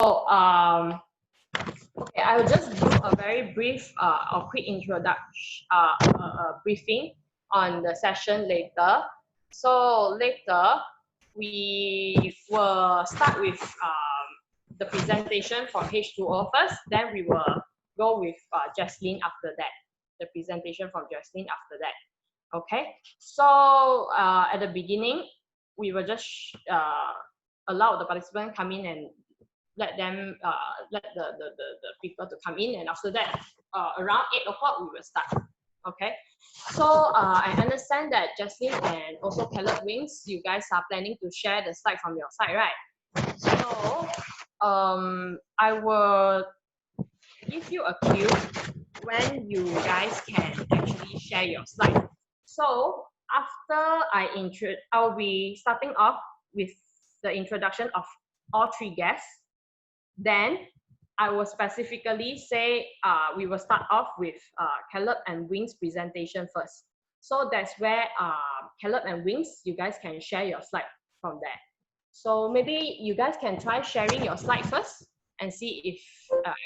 okay, I will just do a very brief or quick introduction, briefing on the session later. So later, we will start with the presentation from H2O first, then we will go with Jaslyn after that, the presentation from Jaslyn after that. Okay, so at the beginning, we will just allow the participants come in and let them let the people to come in, and after that around 8 o'clock we will start. Okay, so I understand that Jaslyn and also Caleb Wings, you guys are planning to share the slide from your side, right? So I will give you a cue when you guys can actually share your slide. So after I'll be starting off with the introduction of all three guests. Then I will specifically say we will start off with Caleb and Wings presentation first. So that's where Caleb and Wings, you guys can share your slide from there. So maybe you guys can try sharing your slide first and see if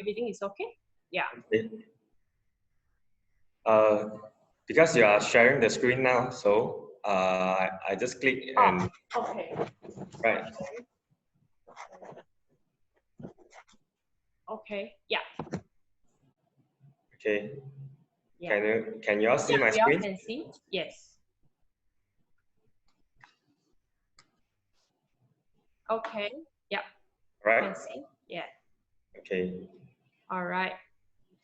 everything is okay. Yeah. Because you are sharing the screen now, so I just click and okay. Right. Okay. Yeah. Okay. Yeah. Can you all see my screen? You can see. Yes. Okay. Yeah. Right. Can see. Yeah. Okay. All right.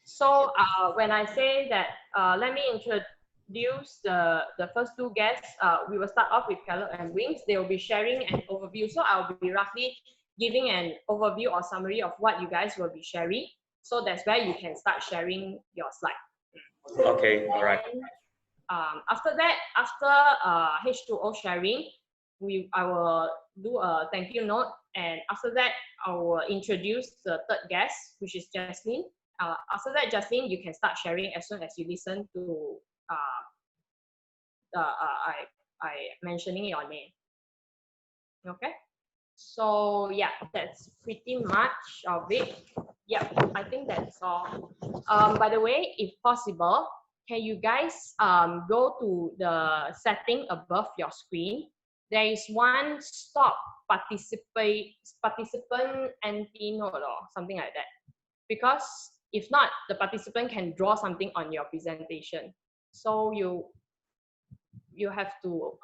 So when I say that, let me introduce the first two guests. We will start off with Caleb and Wings. They will be sharing an overview. So I'll be roughly giving an overview or summary of what you guys will be sharing. So that's where you can start sharing your slide. Okay. All right. After that, after H2O sharing, I will do a thank you note, and after that, I will introduce the third guest, which is Jaslyn. After that, Jaslyn, you can start sharing as soon as you listen to I mentioning your name. Okay. So yeah, that's pretty much of it. Yeah, I think that's all. By the way, if possible, can you guys go to the setting above your screen? There is one stop participant anti-note or something like that. Because if not, the participant can draw something on your presentation. So you have to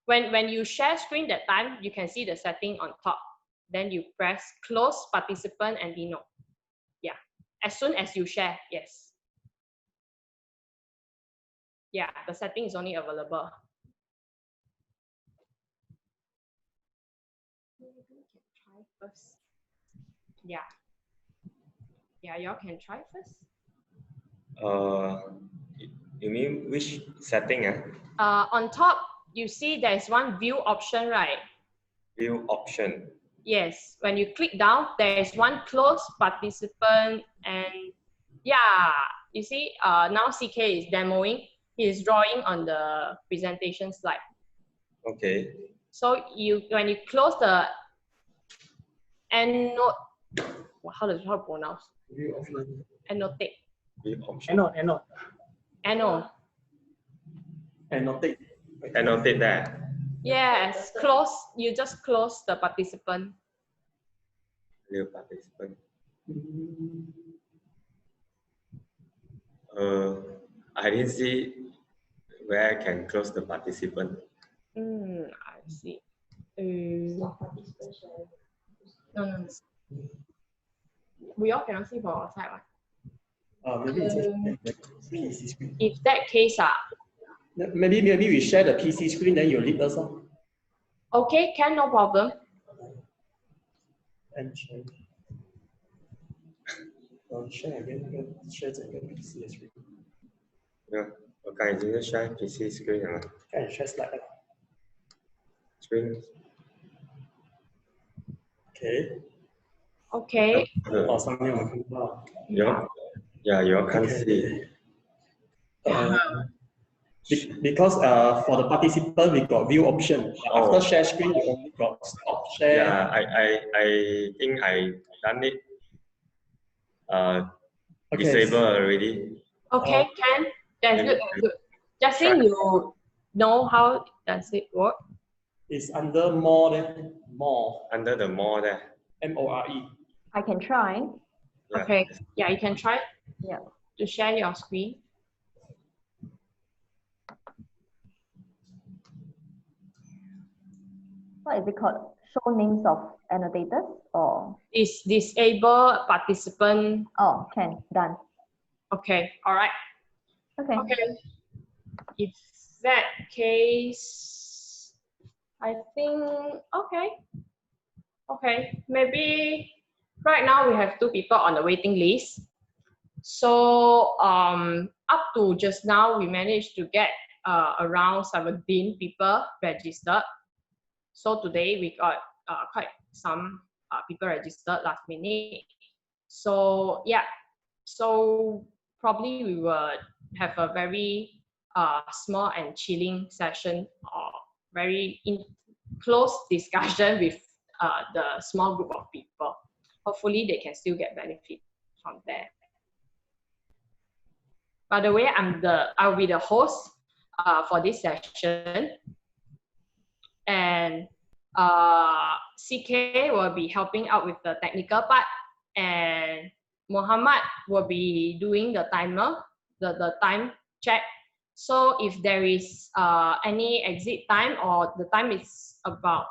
when you share screen that time, you can see the setting on top. Then you press close participant and denote. Yeah, as soon as you share, yes. Yeah, the setting is only available. Maybe we can try first. Yeah. Yeah, y'all can try first. You mean which setting? On top, you see there's one view option, right? View option. Yes, when you click down, there is one close participant, and yeah, you see, now CK is demoing. He is drawing on the presentation slide. Okay. So when you close the EndNote, how to pronounce? View option. Annotate. View option. Annotate that. Yes, close. You just close the participant. New participant. I didn't see where I can close the participant. I see. No. We all cannot see for our side, right? Maybe it's PC screen. If that case, maybe we share the PC screen, then you lead us on. Okay, can, no problem. And share. Share again, share the PC screen. Yeah, okay, just share PC screen. Can share slide. Screen. Okay. Okay. Yeah, you all can see. Because for the participant, we got view option. But Oh. after share screen, you only got stop share. Yeah, I think I done it. Okay. Disable already. Okay, Ken, that's Can good. you Good. Justin, you know how does it work? It's under more there. More. Under the more there. MORE. I can try. Yeah. Okay, yeah, you can try Yeah. to share your screen. What is it called? Show names of annotators or? Is disable participant. Oh, can. Done. Okay, all right. Okay. Okay. If that case, I think, okay. Okay, maybe right now we have 2 people on the waiting list. So up to just now, we managed to get around 17 people registered. So today we got quite some people registered last minute. So yeah, so probably we will have a very small and chilling session or very close discussion with the small group of people. Hopefully they can still get benefit from there. By the way, I'll be the host for this session, and CK will be helping out with the technical part, and Muhammad will be doing the timer, the time check. So if there is any exit time or the time is about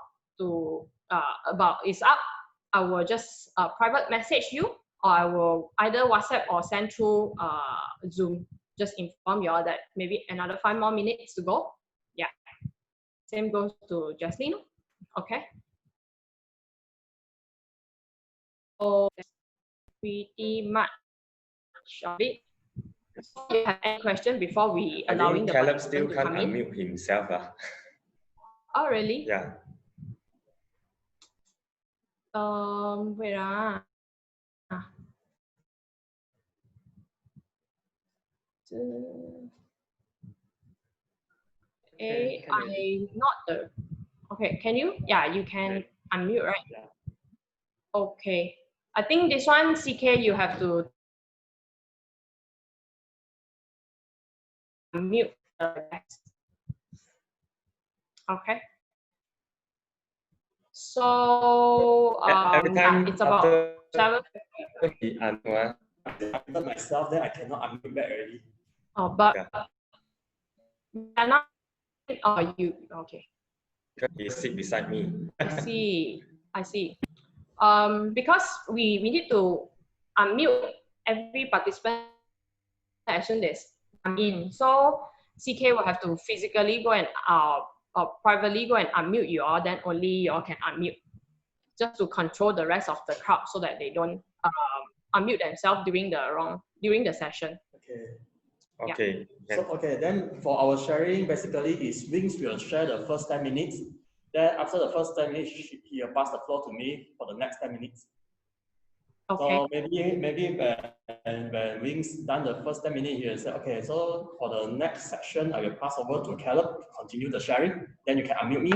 is up, I will just private message you, or I will either WhatsApp or send through Zoom. Just inform you all that maybe another 5 more minutes to go. Yeah. Same goes to Jocelyn. Okay. So that's pretty much of it. So you have any question before we I allowing think the Caleb still participant to can't come in? unmute himself. Oh really? Yeah. Wait I not the. Okay, can you? Yeah, you can unmute, right? Yeah. Okay. I think this one, CK, you have to mute the text. Okay. So Every time it's about after 7. he unmute, I unmute myself, then I cannot unmute back already. Oh, but Yeah. cannot. Oh, you okay? he sit beside me. I see. I see. Because we need to unmute every participant as soon as come in. So CK will have to physically go and privately go and unmute you all. Then only you all can unmute, just to control the rest of the crowd so that they don't unmute themselves during the session. Okay. Okay. So okay, then for our sharing, basically is Wings will share the first 10 minutes. Then after the first 10 minutes, he will pass the floor to me for the next 10 minutes. Okay. So maybe when Wings done the first 10 minutes, he will say, okay, so for the next section, I will pass over to Caleb to continue the sharing. Then you can unmute me.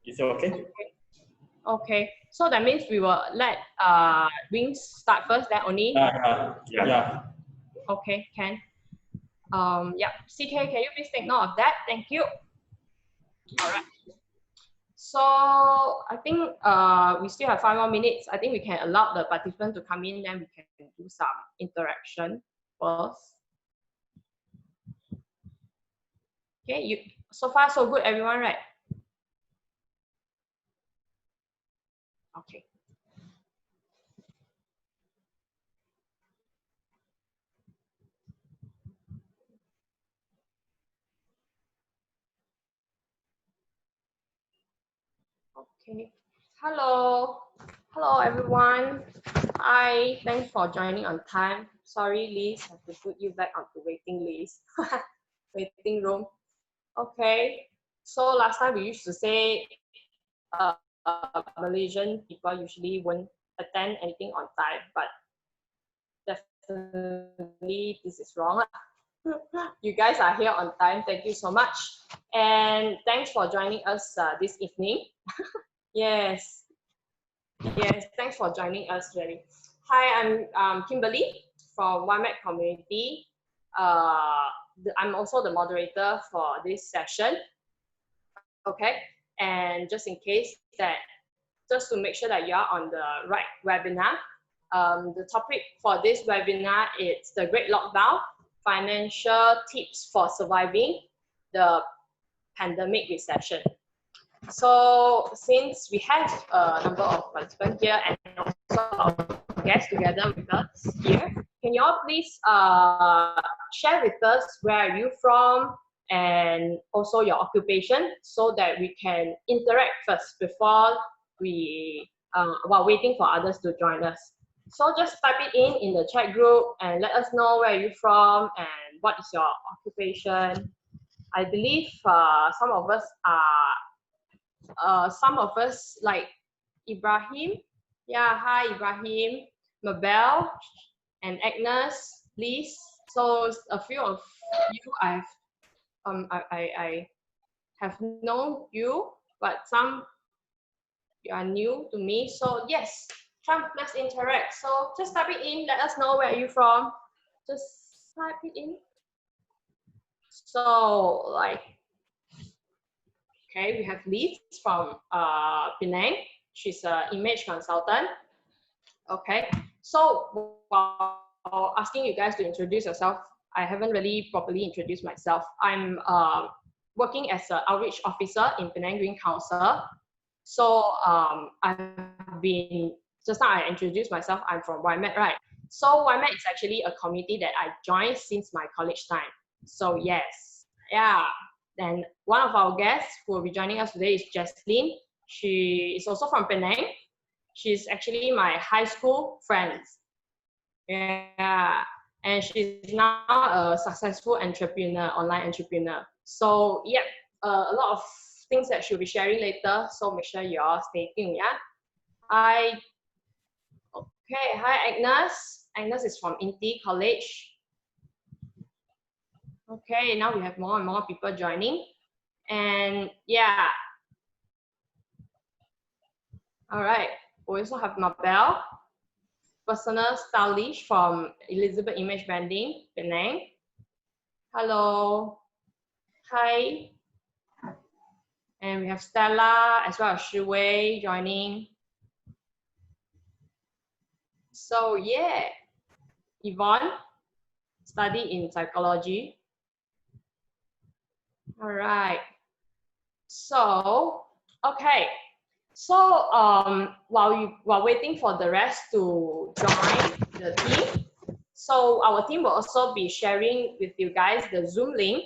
Is it okay? Okay. So that means we will let Wings start first, then only. Yeah. Okay, can. Yeah, CK, can you please take note of that? Thank you. All right. So I think we still have 5 more minutes. I think we can allow the participant to come in, then we can do some interaction first. Okay, so far so good, everyone, right? Okay. Okay. Hello everyone. Hi, thanks for joining on time. Sorry, Liz, I have to put you back onto waiting list, waiting room. Okay. So last time we used to say Malaysian people usually won't attend anything on time, but definitely this is wrong. You guys are here on time. Thank you so much. And thanks for joining us this evening. Yes. Yes, thanks for joining us, really. Hi, I'm Kimberly from YMAC Community. I'm also the moderator for this session. Okay, and just in case that, just to make sure that you are on the right webinar, the topic for this webinar is the Great Lockdown, financial tips for surviving the pandemic recession. So since we have a number of participants here and also our guests together with us here, can you all please share with us where are you from and also your occupation so that we can interact first before we while waiting for others to join us. So just type it in the chat group and let us know where are you from and what is your occupation. I believe some of us like Ibrahim. Yeah, hi Ibrahim, Mabel, and Agnes, Liz. So a few of you I have known you, but some you are new to me. So yes, let's interact. So just type it in. Let us know where are you from. Just type it in. So like, okay, we have Liz from Penang. She's an image consultant. Okay, so while asking you guys to introduce yourself, I haven't really properly introduced myself. I'm working as an outreach officer in Penang Green Council. So I've been, just now I introduced myself, I'm from YMAC, right? So YMAC is actually a community that I joined since my college time. So yes, yeah. And one of our guests who will be joining us today is Jesslyn. She is also from Penang. She's actually my high school friend. Yeah, and she's now a successful entrepreneur, online entrepreneur. So yeah, a lot of things that she'll be sharing later. So make sure you all stay tuned. Yeah. Hi, Agnes. Agnes is from Inti College. Okay, now we have more and more people joining. And yeah. All right, we also have Mabel, personal stylist from Elizabeth Image Branding, Penang. Hello. Hi. And we have Stella as well as Shi Wei joining. So yeah, Yvonne, study in psychology. All right. So, okay. So while waiting for the rest to join the team, so our team will also be sharing with you guys the Zoom link.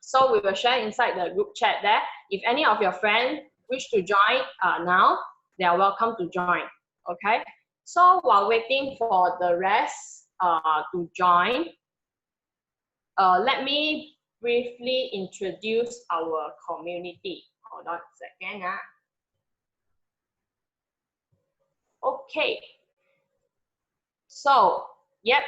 So we will share inside the group chat there. If any of your friends wish to join now, they are welcome to join. Okay. So while waiting for the rest to join, let me briefly introduce our community. Hold on a second. Okay. So, yep.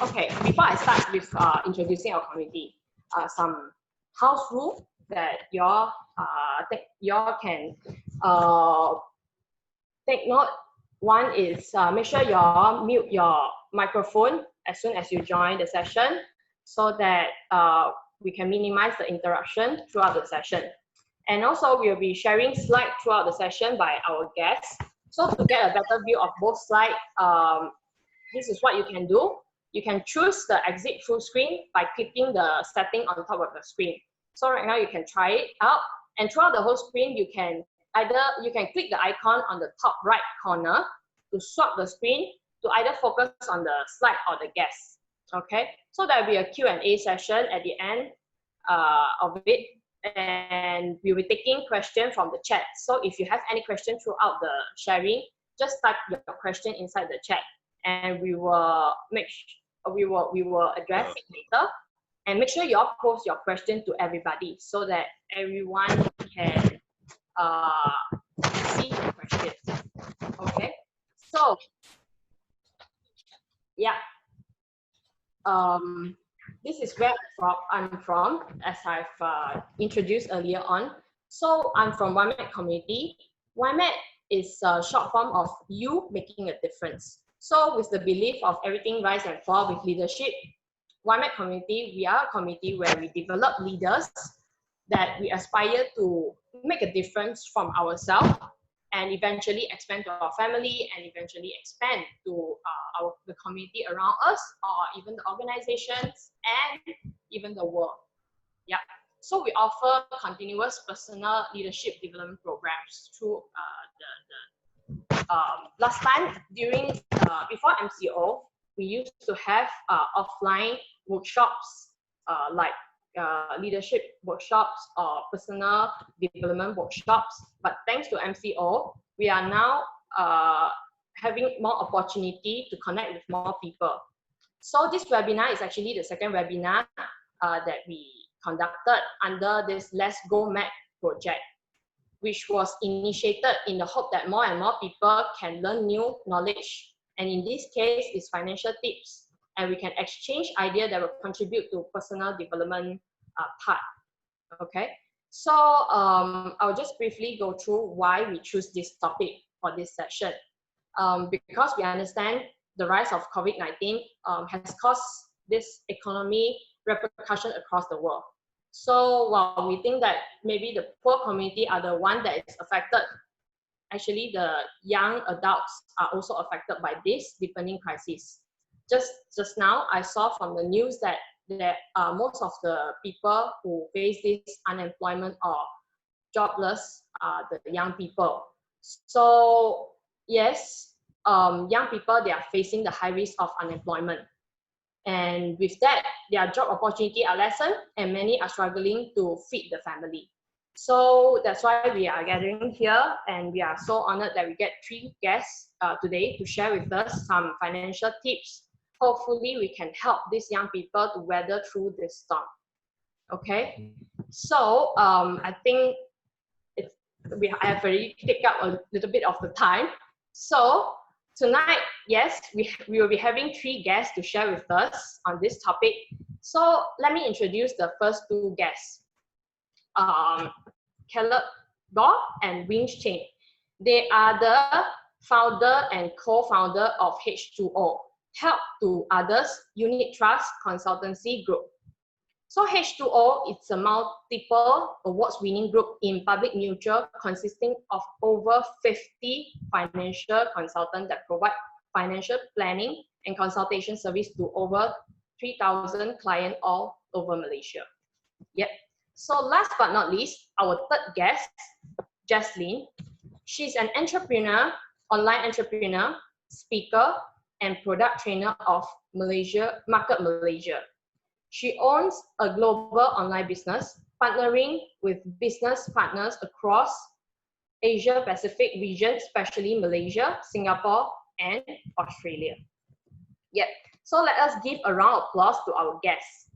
Okay, before I start with introducing our community, some house rule that y'all can take note. One is make sure y'all mute your microphone as soon as you join the session so that we can minimize the interruption throughout the session. And also we'll be sharing slides throughout the session by our guests. So to get a better view of both slides, this is what you can do. You can choose the exit full screen by clicking the setting on top of the screen. So right now you can try it out, and throughout the whole screen, you can click the icon on the top right corner to swap the screen to either focus on the slide or the guest. Okay, so there will be a Q&A session at the end of it, and we'll be taking questions from the chat. So if you have any question throughout the sharing, just type your question inside the chat, and we will address it later. And make sure you all post your question to everybody so that everyone can see the questions. Okay, so this is where I'm from, as I've introduced earlier on. So I'm from YMAC community. YMAC is a short form of you making a difference. So with the belief of everything rise and fall with leadership, YMAC community, we are a community where we develop leaders that we aspire to make a difference from ourselves and eventually expand to our family and eventually expand to the community around us or even the organizations and even the world. Yeah. So we offer continuous personal leadership development programs through last time during before MCO, we used to have offline workshops like leadership workshops or personal development workshops. But thanks to MCO, we are now having more opportunity to connect with more people. So this webinar is actually the second webinar that we conducted under this Let's Go Mac project, which was initiated in the hope that more and more people can learn new knowledge. And in this case, it's financial tips. And we can exchange ideas that will contribute to personal development part. Okay. So I'll just briefly go through why we choose this topic for this session. Because we understand the rise of COVID-19 has caused this economy repercussion across the world. So while we think that maybe the poor community are the one that is affected, actually the young adults are also affected by this deepening crisis. Just now, I saw from the news that most of the people who face this unemployment or jobless are the young people. So yes, young people, they are facing the high risk of unemployment. And with that, their job opportunity are lessened and many are struggling to feed the family. So that's why we are gathering here, and we are so honored that we get 3 guests today to share with us some financial tips. Hopefully we can help these young people to weather through this storm. Okay, so I think I have already taken up a little bit of the time. So tonight, yes, we will be having 3 guests to share with us on this topic. So let me introduce the first 2 guests. Caleb Gore and Wings Cheng. They are the founder and co-founder of H2O, Help to Others Unit Trust Consultancy Group. So H2O is a multiple awards-winning group in public mutual consisting of over 50 financial consultants that provide financial planning and consultation service to over 3,000 clients all over Malaysia. Yep. So last but not least, our third guest, Jaslyn. She's an entrepreneur, online entrepreneur, speaker, and product trainer of Market Malaysia. She owns a global online business, partnering with business partners across Asia Pacific region, especially Malaysia, Singapore, and Australia. Yep. So let us give a round of applause to our guests.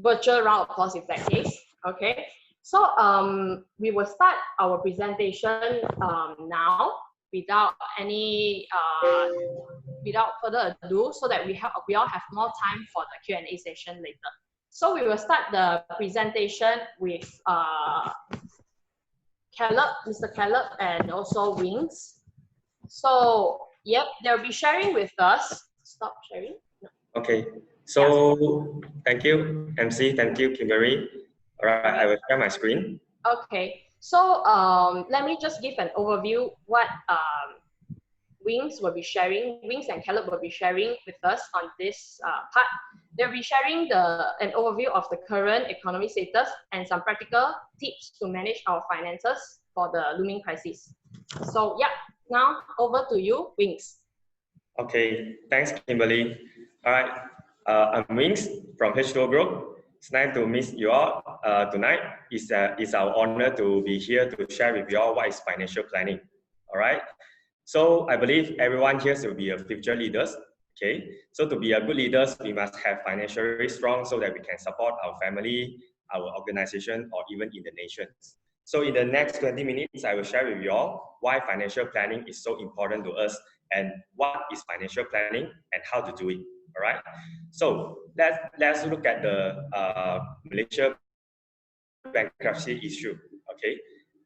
Virtual round of applause in that case. Okay. So we will start our presentation now without further ado, so that we all have more time for the Q&A session later. So we will start the presentation with Mr. Caleb, and also Wings. So yep, they'll be sharing with us. Stop sharing. No. Okay. So thank you, MC. Thank you, Kimberly. All right, I will share my screen. Okay. So let me just give an overview what Wings will be sharing. Wings and Caleb will be sharing with us on this part. They'll be sharing an overview of the current economic status and some practical tips to manage our finances for the looming crisis. So yeah, now over to you, Wings. Okay, thanks, Kimberly. All right, I'm Wings from H2O Group. It's nice to meet you all tonight. It's our honor to be here to share with you all what is financial planning. All right. So I believe everyone here will be a future leaders. Okay. So to be a good leaders, we must have financially strong so that we can support our family, our organization, or even in the nation. So in the next 20 minutes, I will share with you all why financial planning is so important to us and what is financial planning and how to do it. All right. So let's look at the Malaysia bankruptcy issue. Okay,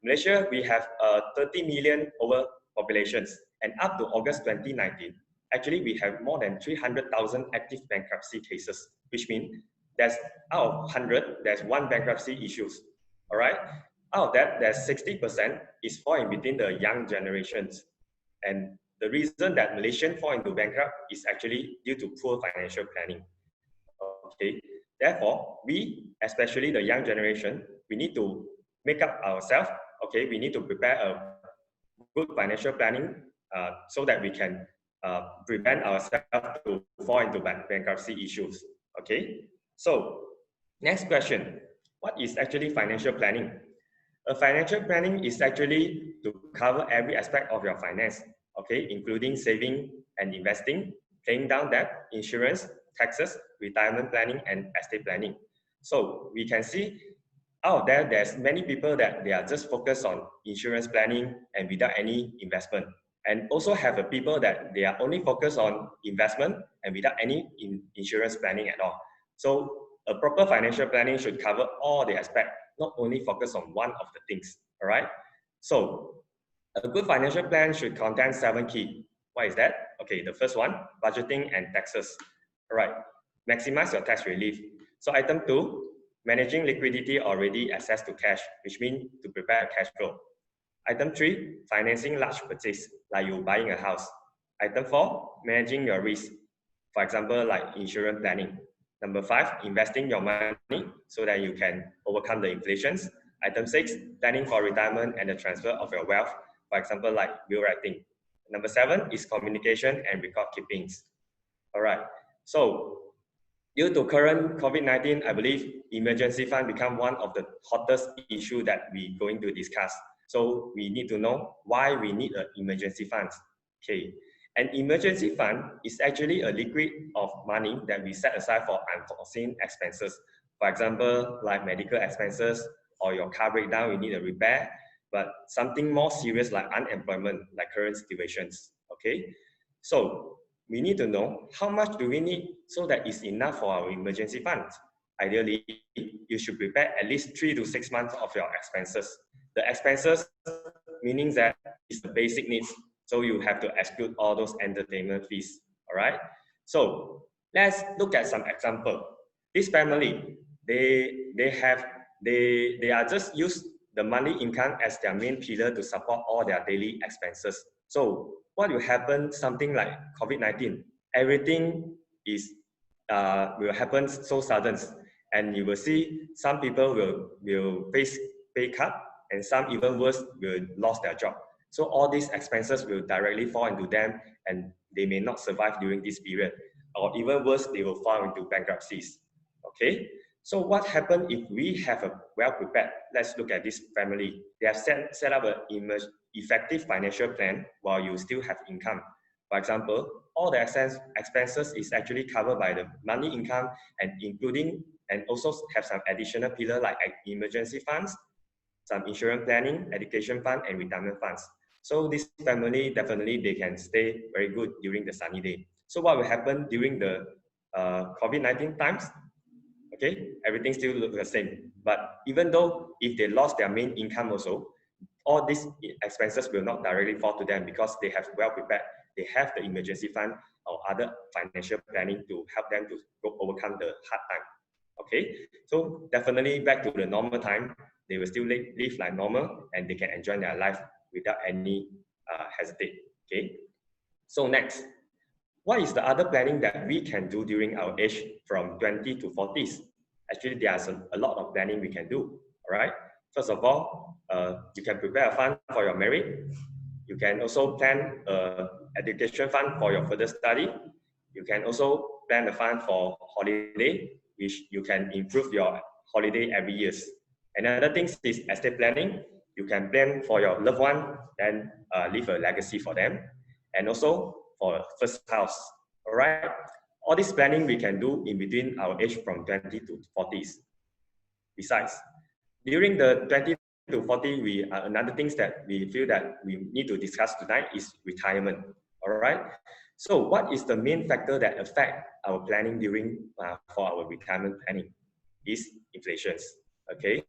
Malaysia, we have 30 million over populations, and up to August 2019, actually we have more than 300,000 active bankruptcy cases, which means there's out of 100, there's one bankruptcy issues. All right, out of that, there's 60% is falling between the young generations, and the reason that Malaysians fall into bankrupt is actually due to poor financial planning. Okay, therefore, we, especially the young generation, we need to make up ourselves. Okay, we need to prepare a good financial planning so that we can prevent ourselves to fall into bankruptcy issues. Okay, so next question, what is actually financial planning? A financial planning is actually to cover every aspect of your finance, okay, including saving and investing, paying down debt, insurance, taxes, retirement planning, and estate planning. So we can see out there, there's many people that they are just focused on insurance planning and without any investment. And also have a people that they are only focused on investment and without any insurance planning at all. So a proper financial planning should cover all the aspects, not only focus on one of the things, all right? So a good financial plan should contain 7 key. What is that? Okay, the first one, budgeting and taxes. All right, maximize your tax relief. So item 2, managing liquidity or ready access to cash, which means to prepare a cash flow. Item 3, financing large purchase, like you buying a house. Item 4, managing your risk. For example, like insurance planning. Number 5, investing your money so that you can overcome the inflations. Item 6, planning for retirement and the transfer of your wealth. For example, like will writing. Number 7 is communication and record keepings. All right. So due to current COVID-19, I believe emergency fund become one of the hottest issue that we're going to discuss. So we need to know why we need an emergency fund. Okay. An emergency fund is actually a liquid of money that we set aside for unforeseen expenses. For example, like medical expenses or your car breakdown, you need a repair, but something more serious like unemployment, like current situations. Okay. So we need to know how much do we need so that it's enough for our emergency funds. Ideally, you should prepare at least 3 to 6 months of your expenses. The expenses meaning that it's the basic needs. So you have to exclude all those entertainment fees. All right. So let's look at some example. This family, they are just use the monthly income as their main pillar to support all their daily expenses. So what will happen? Something like COVID-19, everything is will happen so sudden, and you will see some people will face pay cut, and some even worse will lose their job. So all these expenses will directly fall into them, and they may not survive during this period, or even worse, they will fall into bankruptcies. Okay. So what happens if we have a well-prepared? Let's look at this family. They have set up an effective financial plan while you still have income. For example, all the expenses is actually covered by the monthly income, and including and also have some additional pillar like emergency funds, some insurance planning, education fund, and retirement funds. So this family definitely they can stay very good during the sunny day. So what will happen during the COVID-19 times? Okay, everything still looks the same. But even though if they lost their main income also, all these expenses will not directly fall to them because they have well prepared. They have the emergency fund or other financial planning to help them to overcome the hard time. Okay, so definitely back to the normal time, they will still live like normal and they can enjoy their life without any hesitate. Okay, so next, what is the other planning that we can do during our age from 20 to 40s? Actually, there's a lot of planning we can do. All right. First of all, you can prepare a fund for your marriage. You can also plan an education fund for your further study. You can also plan a fund for holiday, which you can improve your holiday every year. Another thing is estate planning. You can plan for your loved one and leave a legacy for them. And also for first house. All right. All this planning we can do in between our age from 20 to 40s. Besides, during the 20 to 40, another things that we feel that we need to discuss tonight is retirement. All right. So what is the main factor that affect our planning during for our retirement planning? Is inflation. Okay,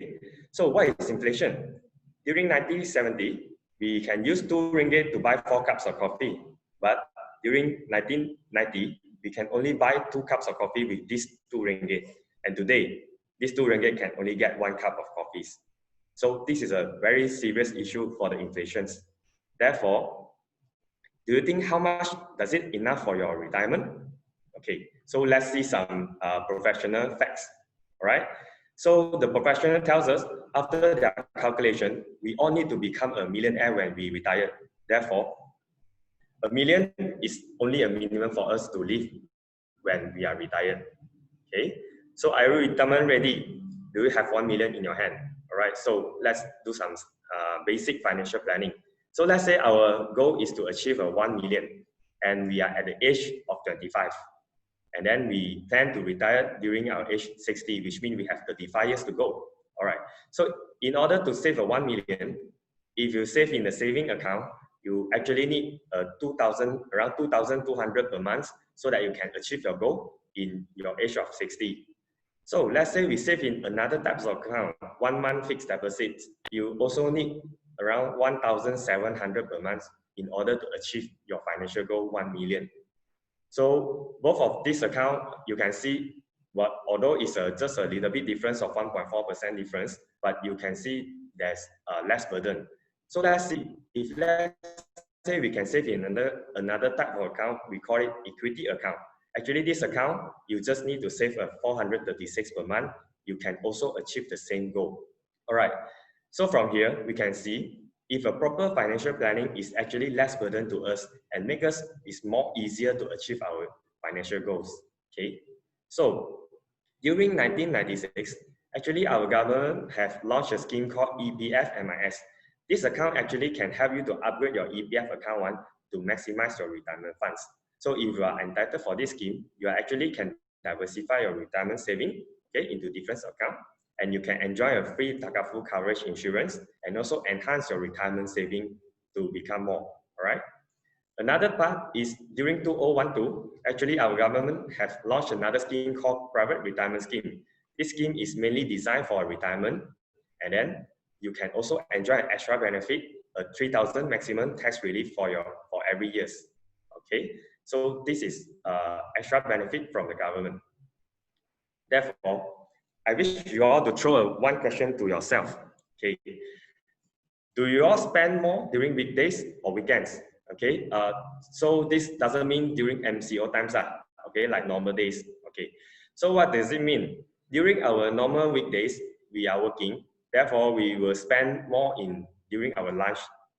so what is inflation? During 1970, we can use 2 ringgit to buy 4 cups of coffee, but during 1990, we can only buy 2 cups of coffee with these 2 ringgit. And today, these 2 ringgit can only get 1 cup of coffees. So this is a very serious issue for the inflations. Therefore, do you think how much does it enough for your retirement? Okay, so let's see some professional facts, all right? So the professional tells us after their calculation, we all need to become a millionaire when we retire. Therefore, $1 million is only a minimum for us to live when we are retired. Okay, so are you retirement ready? Do you have 1 million in your hand? All right, so let's do some basic financial planning. So let's say our goal is to achieve a 1 million and we are at the age of 25. And then we plan to retire during our age 60, which means we have 35 years to go. All right, so in order to save a 1 million, if you save in the saving account, you actually need around 2,200 per month so that you can achieve your goal in your age of 60. So let's say we save in another types of account, 1 month fixed deposit. You also need around 1,700 per month in order to achieve your financial goal, 1 million. So both of these account, you can see what, although it's just a little bit difference of 1.4% difference, but you can see there's less burden. So let's see, if let's say we can save in another type of account, we call it equity account. Actually, this account, you just need to save 436 per month. You can also achieve the same goal. All right, so from here, we can see if a proper financial planning is actually less burden to us and make us is more easier to achieve our financial goals. Okay, so during 1996, actually our government have launched a scheme called EPF MIS. This account actually can help you to upgrade your EPF account to maximize your retirement funds. So if you are entitled for this scheme, you actually can diversify your retirement saving, okay, into different accounts, and you can enjoy a free Takaful coverage insurance and also enhance your retirement saving to become more, all right? Another part is during 2012, actually our government has launched another scheme called Private Retirement Scheme. This scheme is mainly designed for retirement, and then you can also enjoy an extra benefit, a 3,000 maximum tax relief for every year. Okay, so this is extra benefit from the government. Therefore, I wish you all to throw one question to yourself. Okay, do you all spend more during weekdays or weekends? Okay, so this doesn't mean during MCO times, okay, like normal days. Okay, so what does it mean? During our normal weekdays, we are working. Therefore, we will spend more during our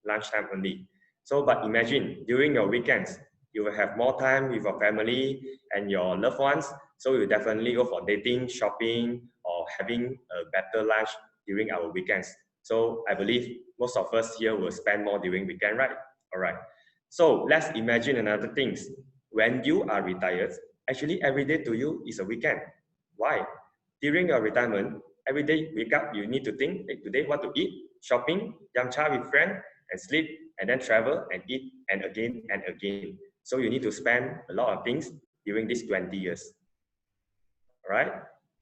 lunchtime only. So, but imagine during your weekends, you will have more time with your family and your loved ones. So you definitely go for dating, shopping, or having a better lunch during our weekends. So I believe most of us here will spend more during weekend, right? All right. So let's imagine another things. When you are retired, actually every day to you is a weekend. Why? During your retirement, every day wake up, you need to think, hey, today what to eat, shopping, yamcha with friends, and sleep, and then travel and eat, and again and again. So you need to spend a lot of things during these 20 years. All right.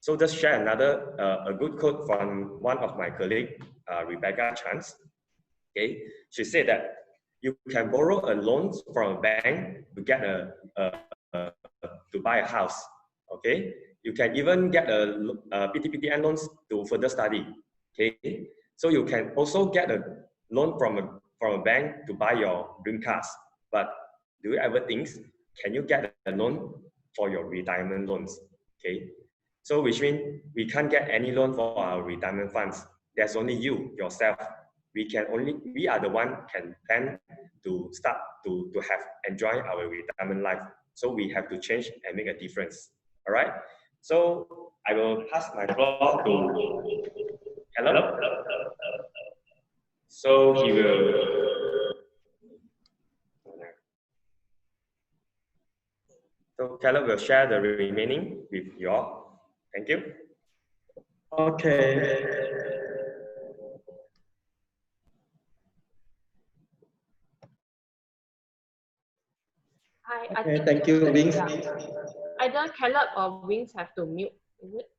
So just share another a good quote from one of my colleagues, Rebecca Chance. Okay, she said that you can borrow a loan from a bank to get to buy a house. Okay, you can even get a PTPTN loans to further study. Okay, so you can also get a loan from a bank to buy your dream cars. But do you ever think, can you get a loan for your retirement loans? Okay, so which means we can't get any loan for our retirement funds. There's only you, yourself. We are the one can plan to start to have enjoy our retirement life. So we have to change and make a difference. All right. So I will pass my floor to Caleb. So he will. So Caleb will share the remaining with you all. Thank you. Okay. I Okay, think thank you, Wings. either Caleb or Wings have to mute, is it?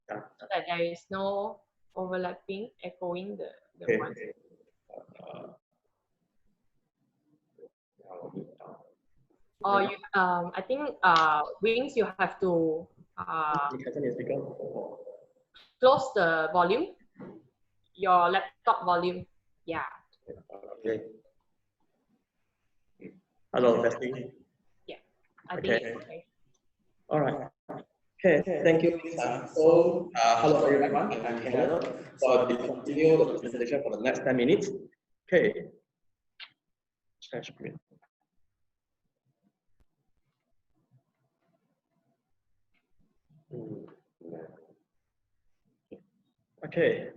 Yeah. So that there is no overlapping, echoing the Okay. one. Or you, I think Wings, you have to close the volume, your laptop volume. Yeah. Okay. Hello, testing. Yeah. I Okay. think it's okay. All right. Okay, thank you. So, hello everyone. I'm Caleb. So I'll be continue the presentation for the next 10 minutes. Okay. Share screen. Okay.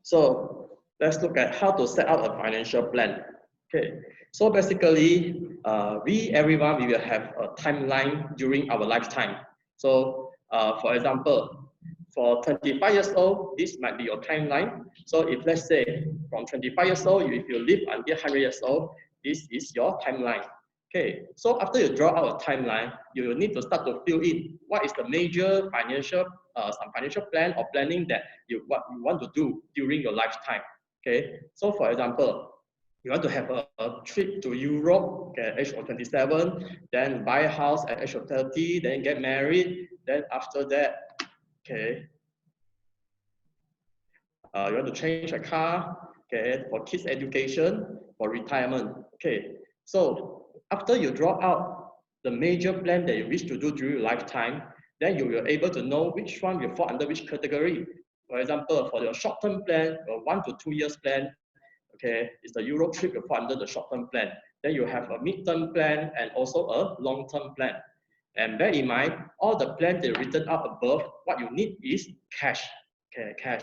So let's look at how to set up a financial plan. Okay. So basically, everyone, we will have a timeline during our lifetime. So, for example, for 25 years old, this might be your timeline. So if let's say from 25 years old, if you live until 100 years old, this is your timeline. Okay, so after you draw out a timeline, you will need to start to fill in what is the major financial, some financial plan or planning that you want to do during your lifetime. Okay, so for example, you want to have a trip to Europe at age of 27, then buy a house at age of 30, then get married, then after that, okay, you want to change a car, okay, for kids' education, for retirement, okay. So after you draw out the major plan that you wish to do during your lifetime, then you will be able to know which one will fall under which category. For example, for your short-term plan, a 1 to 2 years plan, okay, it's the Euro trip will fall under the short-term plan. Then you have a mid-term plan and also a long-term plan. And bear in mind, all the plans that are written up above, what you need is cash, okay, cash.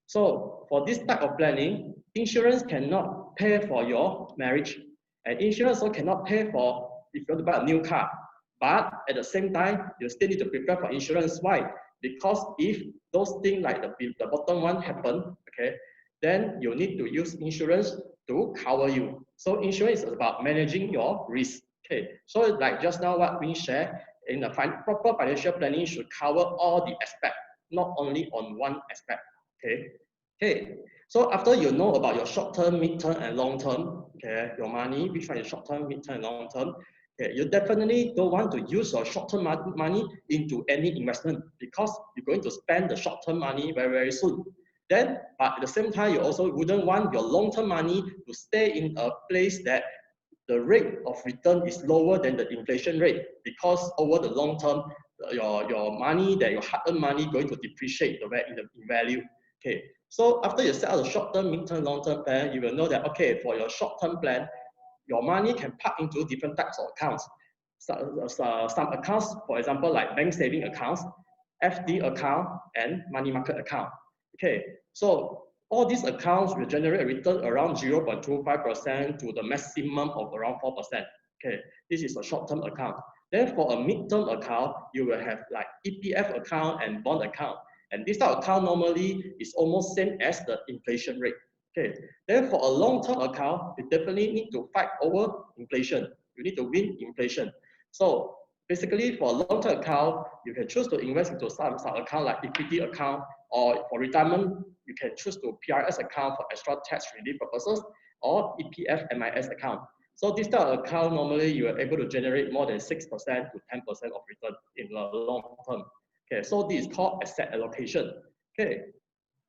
So for this type of planning, insurance cannot pay for your marriage, and insurance also cannot pay for if you want to buy a new car. But at the same time, you still need to prepare for insurance. Why? Because if those things like the bottom one happen, okay, then you need to use insurance to cover you. So insurance is about managing your risk. Okay, so like just now what we share in the proper financial planning should cover all the aspects, not only on one aspect. Okay. Okay. So after you know about your short-term, mid-term, and long-term, okay, your money, which one is short-term, mid-term, and long-term, okay, you definitely don't want to use your short-term money into any investment because you're going to spend the short-term money very, very soon. Then, but at the same time, you also wouldn't want your long-term money to stay in a place that the rate of return is lower than the inflation rate because over the long term, your money, that your hard-earned money, going to depreciate in value. Okay, so after you set out the short-term, mid-term, long-term plan, you will know that, okay, for your short-term plan, your money can park into different types of accounts. Some accounts, for example, like bank saving accounts, FD account, and money market account. Okay, so all these accounts will generate a return around 0.25% to the maximum of around 4%. Okay, this is a short-term account. Then for a mid-term account, you will have like EPF account and bond account. And this type of account normally is almost same as the inflation rate. Okay, then for a long-term account, you definitely need to fight over inflation. You need to win inflation. So basically for a long-term account, you can choose to invest into some account like equity account, or for retirement, you can choose to PRS account for extra tax relief purposes, or EPF MIS account. So this type of account, normally you are able to generate more than 6% to 10% of return in the long term. Okay, so this is called asset allocation. Okay,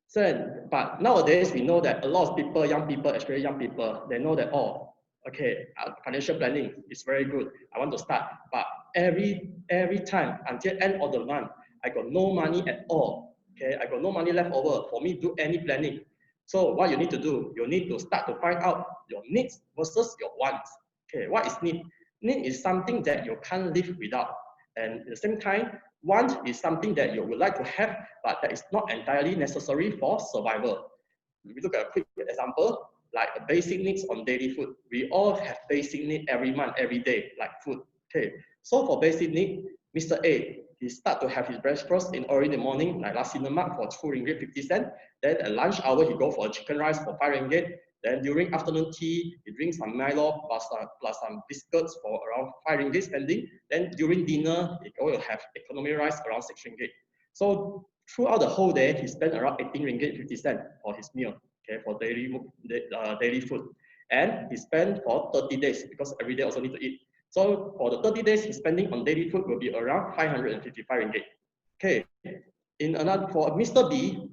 so but nowadays we know that a lot of people, young people, especially young people, they know that, oh, okay, financial planning is very good. I want to start, but every time until end of the month, I got no money at all. Okay, I got no money left over for me to do any planning. So what you need to do, you need to start to find out your needs versus your wants. Okay, what is need? Need is something that you can't live without, and at the same time, want is something that you would like to have, but that is not entirely necessary for survival. If we look at a quick example, like the basic needs on daily food. We all have basic need every month, every day, like food. Okay, so for basic need, Mr. A, he start to have his breakfast in early in the morning, like last cinema for 2 ringgit 50 cents. Then at lunch hour, he go for a chicken rice for 5 ringgit. Then during afternoon tea, he drinks some Milo plus some biscuits for around 5 ringgit spending. Then during dinner, he will have economy rice around 6 ringgit. So throughout the whole day, he spent around 18 ringgit 50 cents for his meal, okay, for daily food. And he spent for 30 days because every day also need to eat. So for the 30 days, his spending on daily food will be around 555 ringgit. Okay. In another, for Mr. B,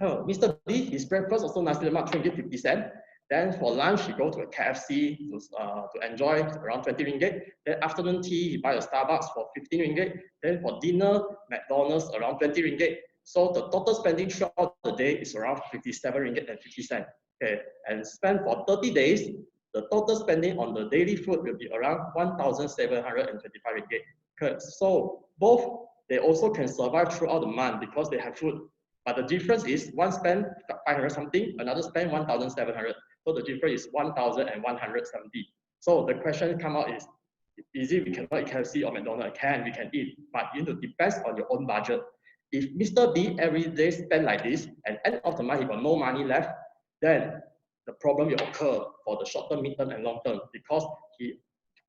Mr. B, his breakfast also nasi lemak 3.50 cents. Then for lunch, he go to a KFC to enjoy around 20 ringgit. Then afternoon tea, he buy a Starbucks for 15 ringgit. Then for dinner, McDonald's around 20 ringgit. So the total spending throughout the day is around 57 ringgit and 50 cents. Okay, and spend for 30 days, the total spending on the daily food will be around 1,725 ringgit. Okay, so both, they also can survive throughout the month because they have food. But the difference is one spend 500 something, another spend 1,700. So the difference is 1,170. So the question come out is it we cannot eat KFC or McDonald's? We can eat, but it depends on your own budget. If Mr. B every day spend like this, and end of the month he got no money left, then the problem will occur for the short term, mid term, and long term because he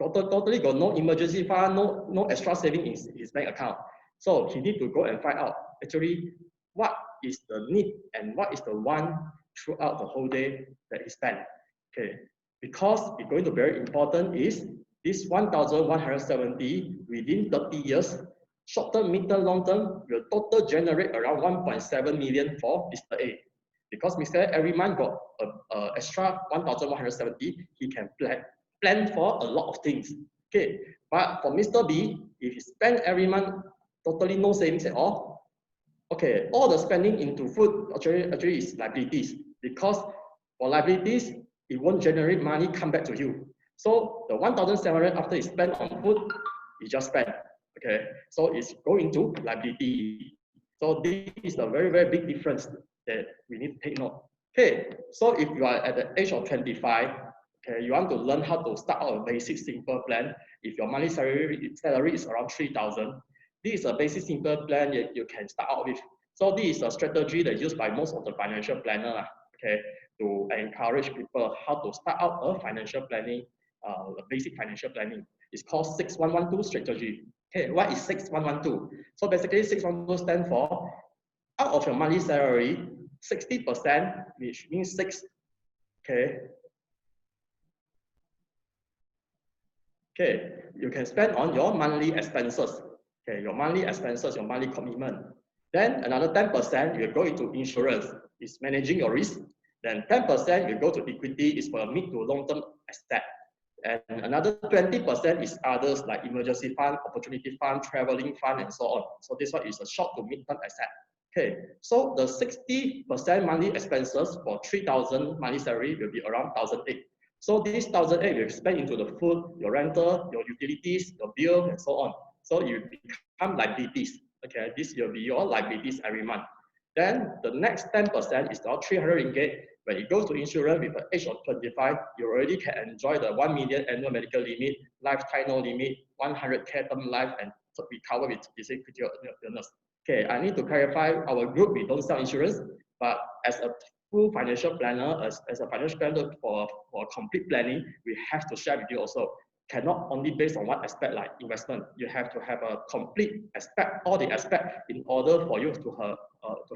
totally got no emergency fund, no extra saving in his bank account. So he need to go and find out actually what is the need and what is the want throughout the whole day that he spent. Okay, because it's going to be very important is this 1,170 within 30 years, short term, mid term, long term will total generate around 1.7 million for Mr. A. Because Mr. A every month got extra 1,170, he can plan for a lot of things. Okay, but for Mr. B, if he spend every month totally no savings at all, okay, all the spending into food actually is liabilities, because for liabilities, it won't generate money come back to you. So the 1,700 after he spent on food, he just spent. Okay, so it's going to liability. So this is a very, very big difference that we need to take note. Okay, so if you are at the age of 25, okay, you want to learn how to start out a basic simple plan. If your monthly salary is around 3,000, this is a basic simple plan that you can start out with. So this is a strategy that's used by most of the financial planners, okay, to encourage people how to start out a financial planning, a basic financial planning. It's called 6112 strategy. Okay, what is 6112? So basically 612 stands for out of your monthly salary, 60%, which means 6, okay, you can spend on your monthly expenses. Okay, your monthly expenses, your monthly commitment. Then another 10% you go into insurance, is managing your risk. Then 10% you go to equity, is for a mid to long term asset. And another 20% is others like emergency fund, opportunity fund, traveling fund, and so on. So this one is a short to mid term asset. Okay, so the 60% monthly expenses for 3,000 monthly salary will be around 1,008. So this 1,008 will spend into the food, your rental, your utilities, your bill, and so on. So you become liabilities. Okay, this will be your liabilities every month. Then the next 10% is about 300 ringgit. When you go to insurance with an age of 25, you already can enjoy the 1 million annual medical limit, lifetime no limit, 100K term life, and recover with basic critical illness. Okay, I need to clarify, our group, we don't sell insurance, but as a full financial planner, as a financial planner for complete planning, we have to share with you also. Cannot only based on one aspect like investment. You have to have a complete aspect, all the aspects, in order for you to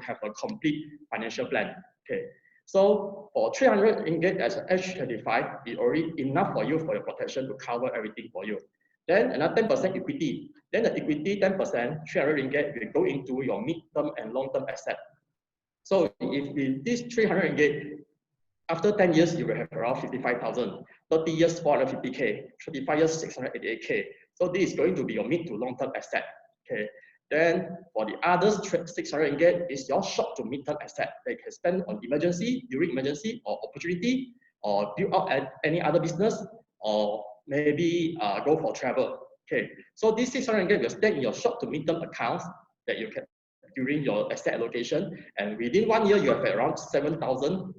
have a complete financial plan. Okay, so for 300 ringgit as age 25, it's already enough for you for your protection to cover everything for you. Then another 10% equity. Then the equity 10%, 300 ringgit will go into your mid-term and long-term asset. So if with this 300 ringgit, after 10 years, you will have around 55,000. 30 years, 450K. 35 years, 688K. So this is going to be your mid to long-term asset. Okay. Then for the others, 600 ringgit is your short to mid-term asset that you can spend on emergency, during emergency, or opportunity, or build out any other business, or maybe go for travel. Okay. So this 600 ringgit will stay in your short to mid-term accounts that you can during your asset allocation, and within 1 year you have around 7,000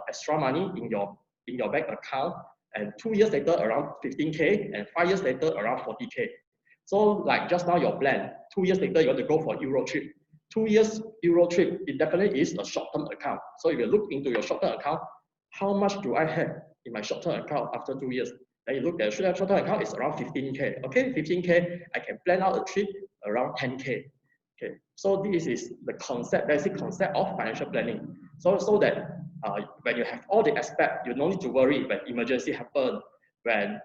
extra money in your bank account, and 2 years later around 15K, and 5 years later around 40K. So like just now your plan, 2 years later you want to go for Euro trip. 2 years Euro trip, it definitely is a short-term account. So if you look into your short-term account, how much do I have in my short-term account after 2 years? Then you look at the short-term account, it's around 15K. Okay, 15K, I can plan out a trip around 10K. Okay, so this is the concept, basic concept of financial planning. So that when you have all the aspects, you don't need to worry when emergency happen, when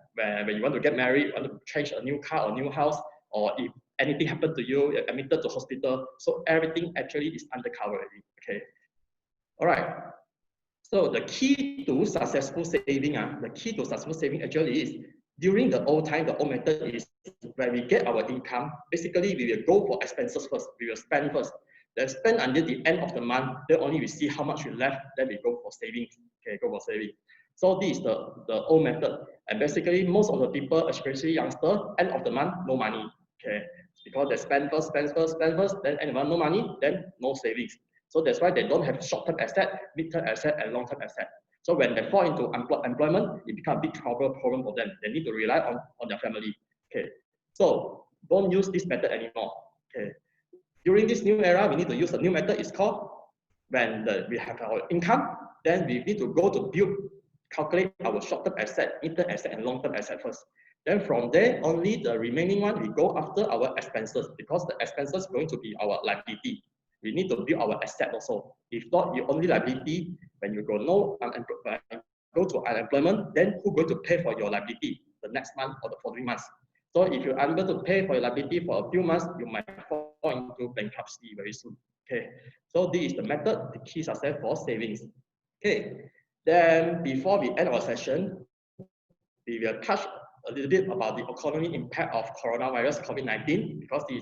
you want to get married, you want to change a new car or new house, or if anything happened to you, you're admitted to hospital. So everything actually is under cover already. Okay, all right. So the key to successful saving, actually is during the old time, the old method is when we get our income, basically we will go for expenses first. We will spend first. Then spend until the end of the month, then only we see how much we left, then we go for savings. Okay, go for saving. So this is the old method. And basically most of the people, especially youngsters, end of the month, no money. Okay, because they spend first, then end of the month, no money, then no savings. So that's why they don't have short-term asset, mid-term asset, and long-term asset. So when they fall into employment, it becomes a big problem for them. They need to rely on their family. Okay, so don't use this method anymore. Okay, during this new era, we need to use a new method. It's called when we have our income, then we need to go to calculate our short-term asset, mid-term asset, and long-term asset first. Then from there, only the remaining one, we go after our expenses, because the expenses is going to be our liability. We need to build our asset also. If not, you only liability, when you go to unemployment, then who's going to pay for your liability the next month or the following months? So if you're unable to pay for your liability for a few months, you might fall into bankruptcy very soon. Okay, so this is the method, the key success for savings. Okay, then before we end our session, we will touch a little bit about the economic impact of coronavirus COVID-19, because this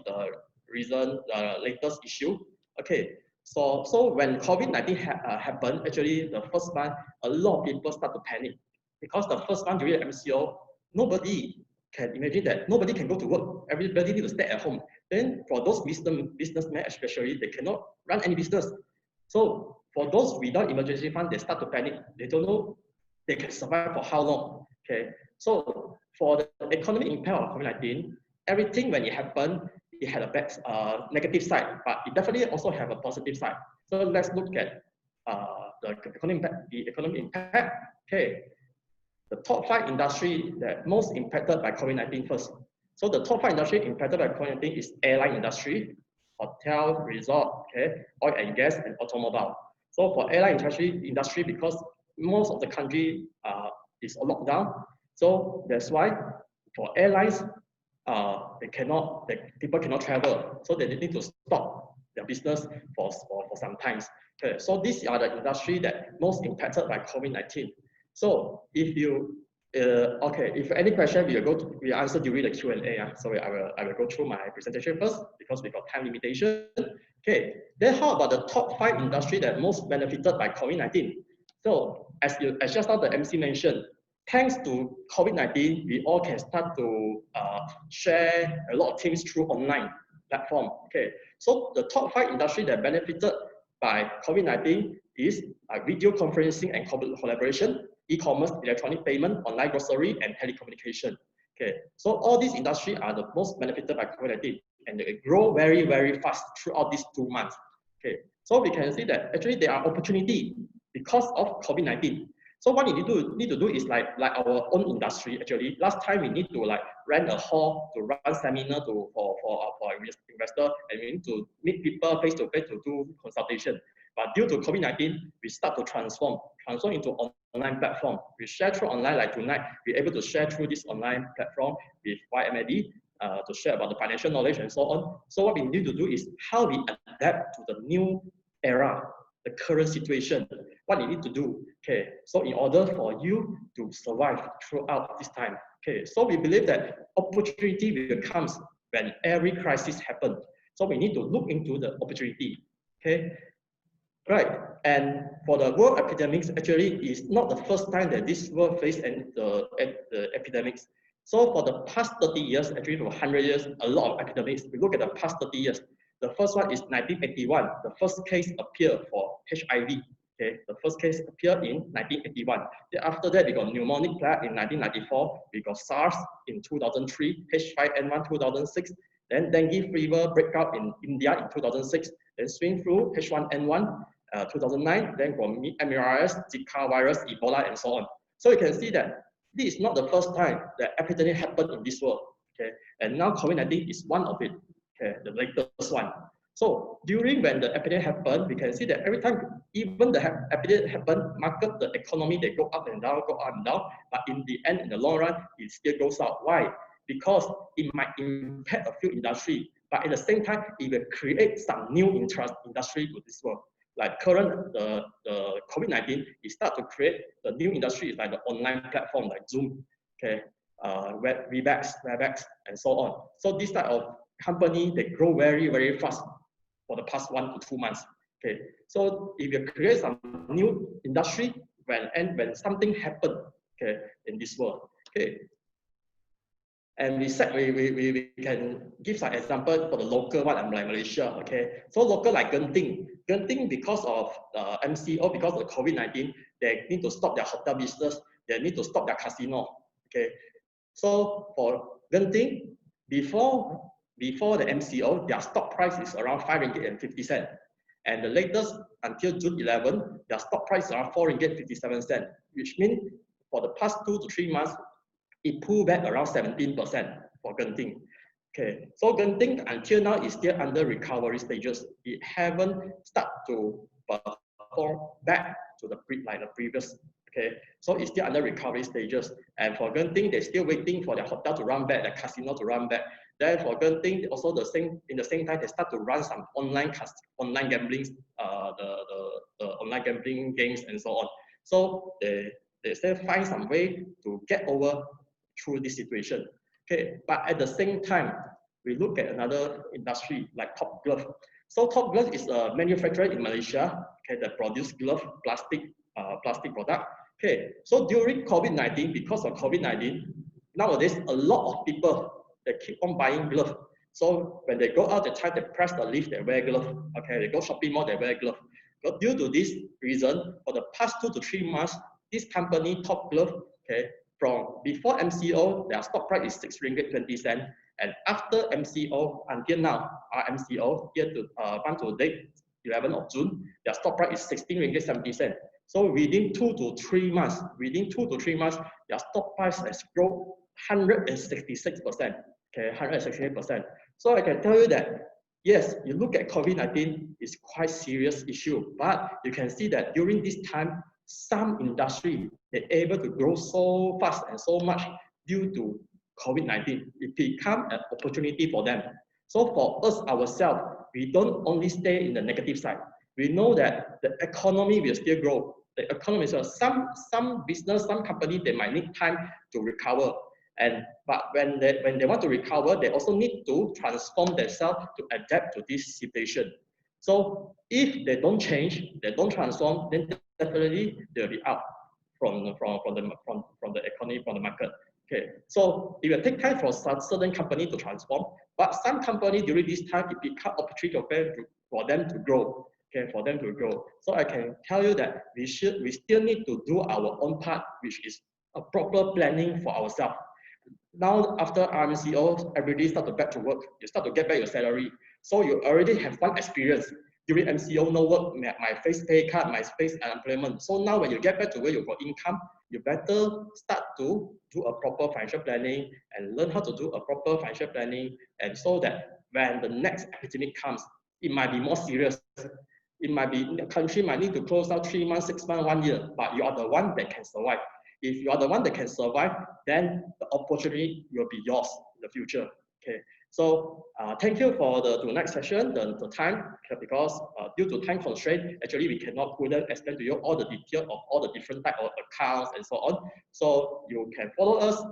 is the latest issue. Okay, so when COVID-19 happened, actually the first month, a lot of people start to panic, because the first month during MCO, nobody can imagine that nobody can go to work. Everybody need to stay at home. Then for those businessmen especially, they cannot run any business. So for those without emergency fund, they start to panic. They don't know they can survive for how long. Okay, so for the economic impact of COVID-19, everything when it happened, it had a negative side, but it definitely also have a positive side. So let's look at the economic impact. Okay, the top 5 industry that most impacted by COVID-19 first. So the top 5 industry impacted by COVID-19 is airline industry, hotel, resort, okay, oil and gas, and automobile. So for airline industry, because most of the country is on lockdown, so that's why for airlines, people cannot travel, so they need to stop their business for some time. Okay, so these are the industry that most impacted by COVID-19. So if you if any question, we answer during the Q&A. So I will go through my presentation first, because we got time limitation. Okay, then how about the top 5 industry that most benefited by COVID-19? So as just now the MC mentioned, thanks to COVID-19, we all can start to share a lot of things through online platform. Okay, so the top 5 industry that benefited by COVID-19 is video conferencing and collaboration, e-commerce, electronic payment, online grocery, and telecommunication. Okay, so all these industries are the most benefited by COVID-19, and they grow very, very fast throughout these 2 months. Okay, so we can see that actually there are opportunity because of COVID-19. So what you need to do is like our own industry. Actually, last time we need to rent a hall to run seminar for investor, and we need to meet people face to face to do consultation. But due to COVID-19, we start to transform into online platform. We share through online, like tonight, we're able to share through this online platform with YMAD to share about the financial knowledge and so on. So what we need to do is how we adapt to the new era, the current situation, what you need to do. Okay, so in order for you to survive throughout this time. Okay, so we believe that opportunity will come when every crisis happens. So we need to look into the opportunity. Okay, right. And for the world epidemics, actually, it's not the first time that this world faced the epidemics. So for the past 30 years, actually for 100 years, a lot of epidemics. We look at the past 30 years. The first one is 1981. The first case appeared for HIV. Okay, the first case appeared in 1981. Then after that, we got pneumonic plague in 1994. We got SARS in 2003, H5N1 2006. Then dengue fever breakout in India in 2006. Then swine flu, H1N1, 2009. Then from MERS, Zika virus, Ebola, and so on. So you can see that this is not the first time that epidemic happened in this world. Okay, and now COVID-19 is one of it. Okay, the latest one. So during when the epidemic happened, we can see that every time, even the epidemic happened, market, the economy, they go up and down, but in the end, in the long run, it still goes up. Why? Because it might impact a few industry, but at the same time, it will create some new industry to this world. Like current, the COVID-19, it start to create the new industries like the online platform like Zoom, okay, Webex, and so on. So this type of company, they grow very, very fast for the past 1 to 2 months. Okay, so if you create some new industry when something happen, okay, in this world, okay, and we said we can give some example for the local one, like Malaysia, okay. So local like Genting, because of MCO, because of COVID-19, they need to stop their hotel business, they need to stop their casino, okay. So for Genting, before the MCO, their stock price is around 5 ringgit and 50 cents. And the latest, until June 11, their stock price is around 4 ringgit 57 cents, which means for the past 2 to 3 months, it pulled back around 17% for Genting. Okay, so Genting until now is still under recovery stages. It haven't started to perform back to the previous. Okay, so it's still under recovery stages. And for Genting, they're still waiting for their hotel to run back, the casino to run back. Then for Genting, also in the same time, they start to run some online gambling, the online gambling games and so on. So they still find some way to get over through this situation. Okay, but at the same time, we look at another industry like Top Glove. So Top Glove is a manufacturer in Malaysia, okay, that produce glove, plastic product. Okay, so during COVID-19, because of COVID-19, nowadays a lot of people, they keep on buying gloves. So when they go out, they try to press the lift, they wear gloves. Okay, they go shopping mall, they wear gloves. But due to this reason, for the past 2 to 3 months, this company Top Glove, okay, from before MCO, their stock price is 6 ringgit 20 cents, and after MCO until now, MCO here to to date 11 of June, their stock price is 16 ringgit 70 cents. So within 2 to 3 months, their stock price has grown 166%. Okay, 168%. So I can tell you that yes, you look at COVID-19, it's quite serious issue, but you can see that during this time, some industry, they're able to grow so fast and so much due to COVID-19. It become an opportunity for them. So for us ourselves, we don't only stay in the negative side. We know that the economy will still grow. The economy, so some business, some company, they might need time to recover. But when they want to recover, they also need to transform themselves to adapt to this situation. So if they don't change, they don't transform, then definitely they'll be out from the economy, from the market. Okay, so it will take time for certain company to transform, but some company during this time it become opportunity for them to grow. Okay, for them to grow. So I can tell you that we still need to do our own part, which is a proper planning for ourselves. Now after RMCO, everybody start to back to work. You start to get back your salary. So you already have one experience. During MCO, no work, my face pay cut, my face unemployment. So now when you get back to where you got income, you better start to do a proper financial planning and learn how to do a proper financial planning, and so that when the next epidemic comes, it might be more serious. It might be, the country might need to close down 3 months, 6 months, 1 year, but you are the one that can survive. If you are the one that can survive, then the opportunity will be yours in the future. Okay. So thank you for the tonight's session, the time, because due to time constraint, actually we cannot further explain to you all the detail of all the different type of accounts and so on. So you can follow us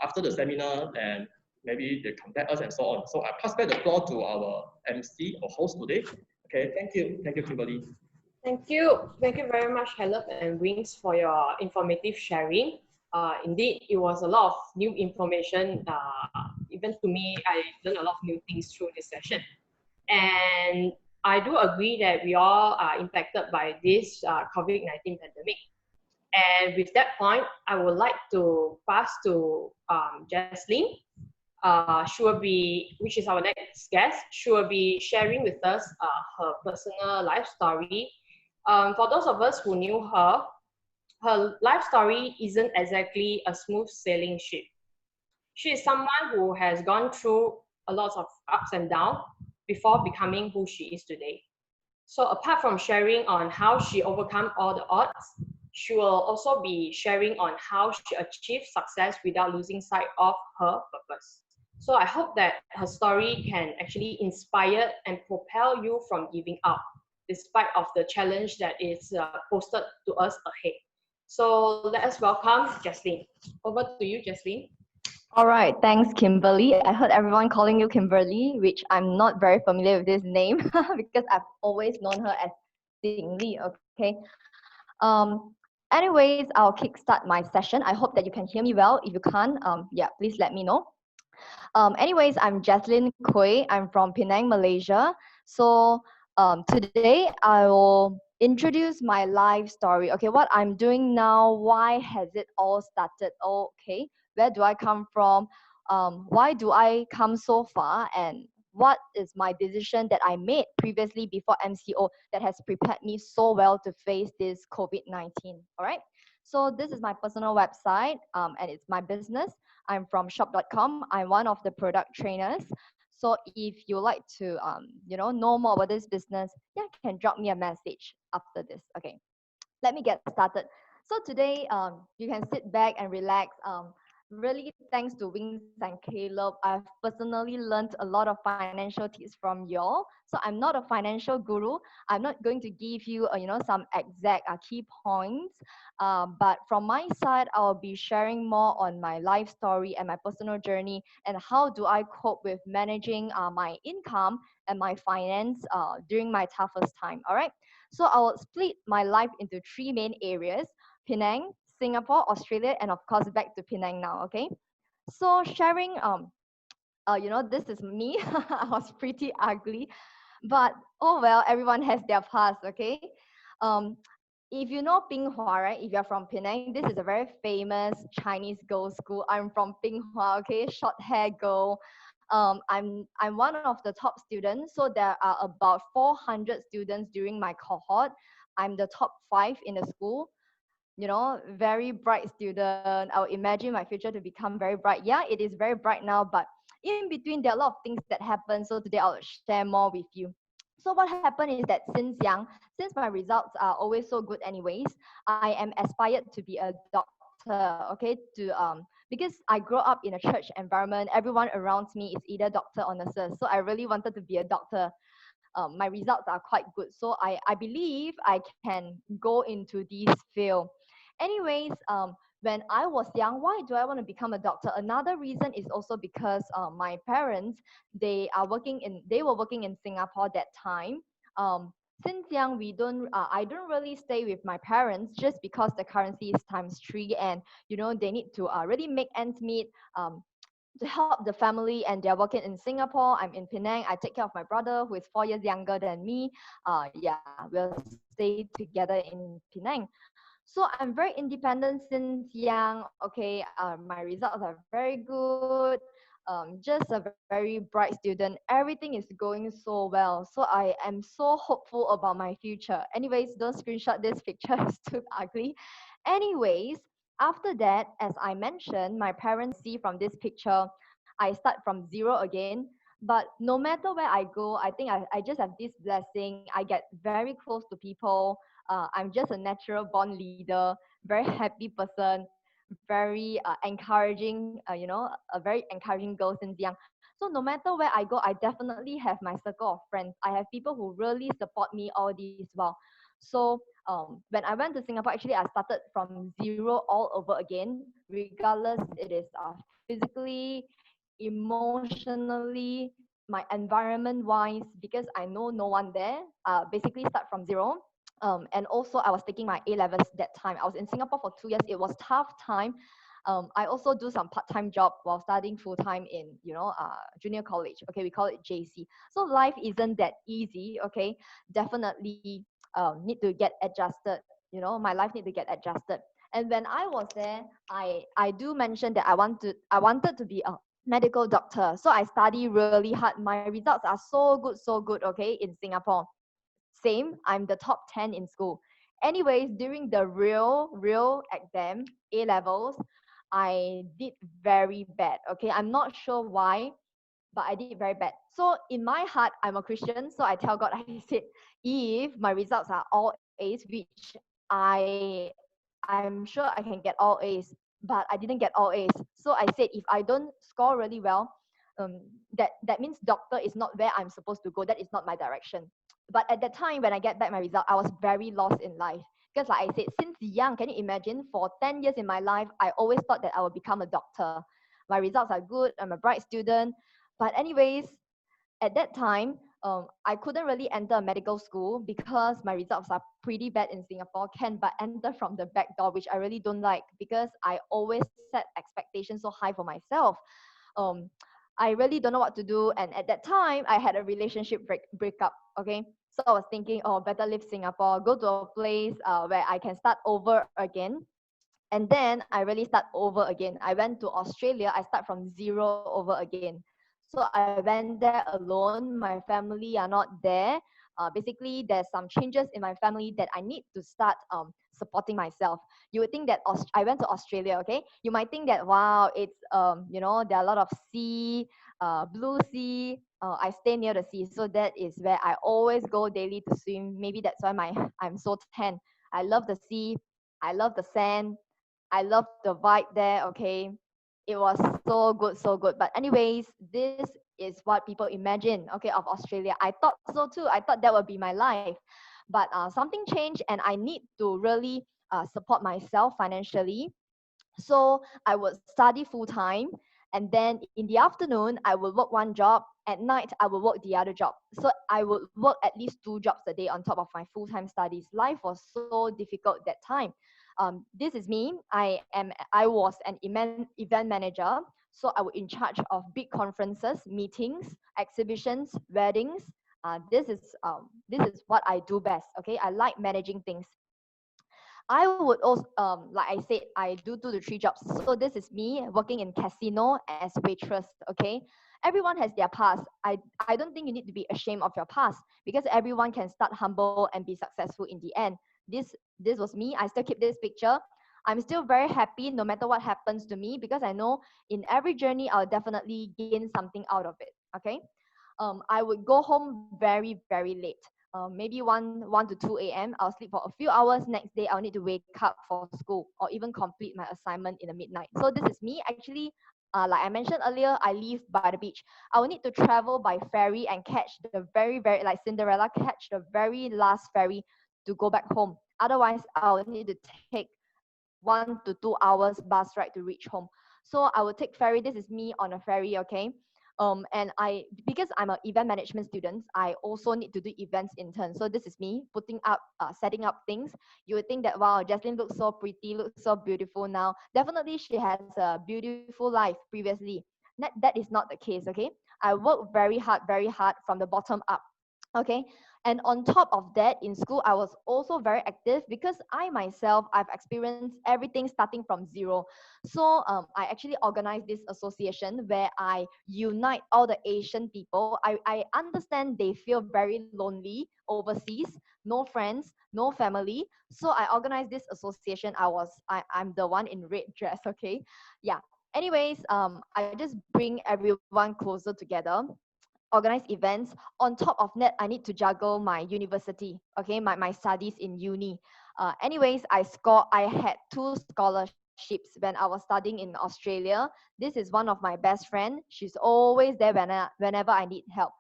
after the seminar, and maybe they contact us and so on. So I pass back the floor to our MC or host today. Okay, thank you, Kimberly. Thank you very much, Caleb and Wings, for your informative sharing. Indeed, it was a lot of new information. Even to me, I learned a lot of new things through this session. And I do agree that we all are impacted by this COVID-19 pandemic. And with that point, I would like to pass to Jaslyn she will be, which is our next guest, she will be sharing with us her personal life story. For those of us who knew her, her life story isn't exactly a smooth sailing ship. She is someone who has gone through a lot of ups and downs before becoming who she is today. So apart from sharing on how she overcome all the odds, she will also be sharing on how she achieved success without losing sight of her purpose. So I hope that her story can actually inspire and propel you from giving up, despite of the challenge that is posted to us ahead. So let us welcome Jaslyn. Over to you, Jaslyn. All right, thanks, Kimberly. I heard everyone calling you Kimberly, which I'm not very familiar with this name because I've always known her as Ding Li. Okay. Anyways, I'll kickstart my session. I hope that you can hear me well. If you can't, yeah, please let me know. Anyways, I'm Jaslyn Kui. I'm from Penang, Malaysia. So today I will introduce my life story. Okay, what I'm doing now, why has it all started? Okay, where do I come from? Why do I come so far? And what is my decision that I made previously before MCO that has prepared me so well to face this COVID-19? All right. So this is my personal website and it's my business. I'm from shop.com. I'm one of the product trainers. So if you like to, know more about this business, yeah, you can drop me a message after this. Okay, let me get started. So today, you can sit back and relax. Really, thanks to Wings and Caleb, I've personally learned a lot of financial tips from y'all. So I'm not a financial guru. I'm not going to give you, some exact key points. But from my side, I'll be sharing more on my life story and my personal journey and how do I cope with managing my income and my finance during my toughest time. All right. So I will split my life into three main areas: Penang, Singapore, Australia, and of course back to Penang now. Okay. So sharing, this is me. I was pretty ugly, but oh well, everyone has their past. Okay. Um, if you know Pinghua, right? If you're from Penang, this is a very famous Chinese girls' school. I'm from Pinghua, okay, short hair girl. I'm one of the top students, so there are about 400 students during my cohort. I'm the top 5 in the school. Very bright student. I would imagine my future to become very bright. Yeah, it is very bright now, but in between there are a lot of things that happen. So today I'll share more with you. So what happened is that since young, since my results are always so good anyways, I am aspired to be a doctor, okay, because I grew up in a church environment. Everyone around me is either doctor or nurses. So I really wanted to be a doctor. My results are quite good. So I believe I can go into this field. Anyways, when I was young, why do I want to become a doctor? Another reason is also because my parents, they were working in Singapore that time. Since young, I don't really stay with my parents just because the currency is times 3 and, they need to really make ends meet. To help the family, and they're working in Singapore. I'm in Penang. I take care of my brother who is 4 years younger than me. Yeah, we'll stay together in Penang. So I'm very independent since young. Okay, my results are very good. Just a very bright student. Everything is going so well. So I am so hopeful about my future. Anyways, don't screenshot this picture. It's too ugly. Anyways, after that, as I mentioned, my parents see from this picture, I start from zero again. But no matter where I go, I think I just have this blessing. I get very close to people. I'm just a natural born leader, very happy person, very encouraging, a very encouraging girl since young. So no matter where I go, I definitely have my circle of friends. I have people who really support me all this while. So when I went to Singapore, actually I started from zero all over again, regardless it is physically, emotionally, my environment wise, because I know no one there. Basically start from zero. And also I was taking my A levels that time. I was in Singapore for 2 years. It was tough time. I also do some part-time job while studying full-time in, junior college. Okay, we call it JC. So life isn't that easy. Okay, definitely need to get adjusted. My life need to get adjusted. And when I was there, I do mention that I wanted to be a medical doctor. So I study really hard. My results are so good, okay, in Singapore. Same, I'm the top 10 in school. Anyways, during the real exam, A levels, I did very bad, okay? I'm not sure why, but I did very bad. So in my heart, I'm a Christian, so I tell God, I said, if my results are all A's, which I'm sure I can get all A's, but I didn't get all A's. So I said, if I don't score really well, that means doctor is not where I'm supposed to go. That is not my direction. But at that time, when I get back my result, I was very lost in life. Because like I said, since young, can you imagine, for 10 years in my life, I always thought that I would become a doctor. My results are good, I'm a bright student. But anyways, at that time, I couldn't really enter a medical school because my results are pretty bad in Singapore, can but enter from the back door, which I really don't like because I always set expectations so high for myself. Um, I really don't know what to do. And at that time, I had a relationship breakup. Okay. So I was thinking, oh, better leave Singapore, go to a place where I can start over again. And then I really start over again. I went to Australia. I start from zero over again. So I went there alone. My family are not there. Basically, there's some changes in my family that I need to start supporting myself. You would think that I went to Australia, okay? You might think that, wow, it's, there are a lot of sea, blue sea. I stay near the sea. So that is where I always go daily to swim. Maybe that's why I'm so tan. I love the sea. I love the sand. I love the vibe there, okay? It was so good, so good. But anyways, this is what people imagine, okay, of Australia. I thought so too. I thought that would be my life. But something changed and I need to really support myself financially. So I would study full time. And then in the afternoon, I will work one job. At night, I will work the other job. So I would work at least 2 jobs a day on top of my full-time studies. Life was so difficult that time. This is me. I was an event manager. So I was in charge of big conferences, meetings, exhibitions, weddings. This is what I do best. Okay, I like managing things. I would also, like I said, I do 2 to 3 jobs. So this is me working in casino as waitress. Okay, everyone has their past. I don't think you need to be ashamed of your past because everyone can start humble and be successful in the end. This was me. I still keep this picture. I'm still very happy no matter what happens to me because I know in every journey I'll definitely gain something out of it. Okay, I would go home very late. Maybe 1 to 2 a.m. I'll sleep for a few hours. Next day, I'll need to wake up for school or even complete my assignment in the midnight. So this is me. Actually, like I mentioned earlier, I live by the beach. I will need to travel by ferry and catch the very, like Cinderella, catch the very last ferry to go back home. Otherwise, I'll need to take 1 to 2 hours bus ride to reach home. So I will take ferry. This is me on a ferry, okay? And because I'm an event management student, I also need to do events in turn. So this is me putting up, setting up things. You would think that, wow, Jaslyn looks so pretty, looks so beautiful now. Definitely she has a beautiful life previously. That is not the case, okay? I work very hard from the bottom up. Okay, and on top of that, in school I was also very active because I myself, I've experienced everything starting from zero. So I actually organized this association where I unite all the Asian people. I understand they feel very lonely overseas, no friends, no family. So I organized this association. I'm the one in red dress. Okay, yeah. Anyways, I just bring everyone closer together, organize events. On top of that, I need to juggle my university, okay, my studies in uni. Anyways, I had 2 scholarships when I was studying in Australia. This is one of my best friend. She's always there whenever I need help.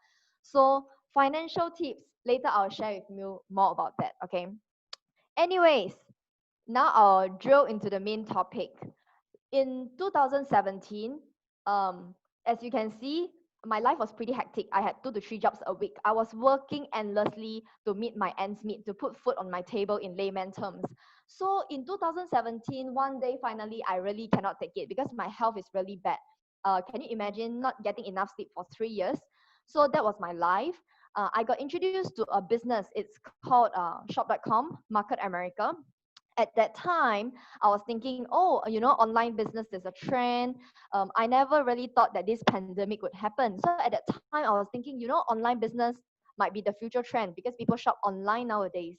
So financial tips, later I'll share with you more about that, okay? Anyways, now I'll drill into the main topic. In 2017, as you can see, my life was pretty hectic. I had 2 to 3 jobs a week. I was working endlessly to meet my ends meet, to put food on my table in layman terms. So in 2017, one day finally, I really cannot take it because my health is really bad. Can you imagine not getting enough sleep for 3 years? So that was my life. I got introduced to a business. It's called shop.com, Market America. at that time, I was thinking, oh, online business is a trend. I never really thought that this pandemic would happen. So at that time, I was thinking, online business might be the future trend because people shop online nowadays.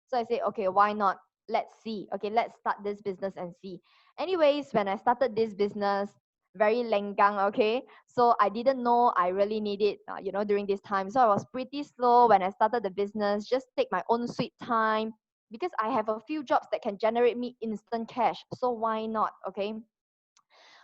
So I said, okay, why not? Let's see. Okay, let's start this business and see. Anyways, when I started this business, very lenggang, okay? So I didn't know I really need it, during this time. So I was pretty slow when I started the business, just take my own sweet time because I have a few jobs that can generate me instant cash. So why not, okay?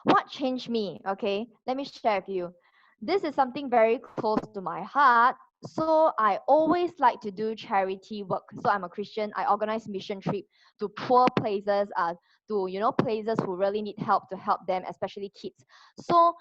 What changed me? Okay, let me share with you. This is something very close to my heart. So I always like to do charity work. So I'm a Christian. I organize mission trip to poor places, to places who really need help, to help them, especially kids. So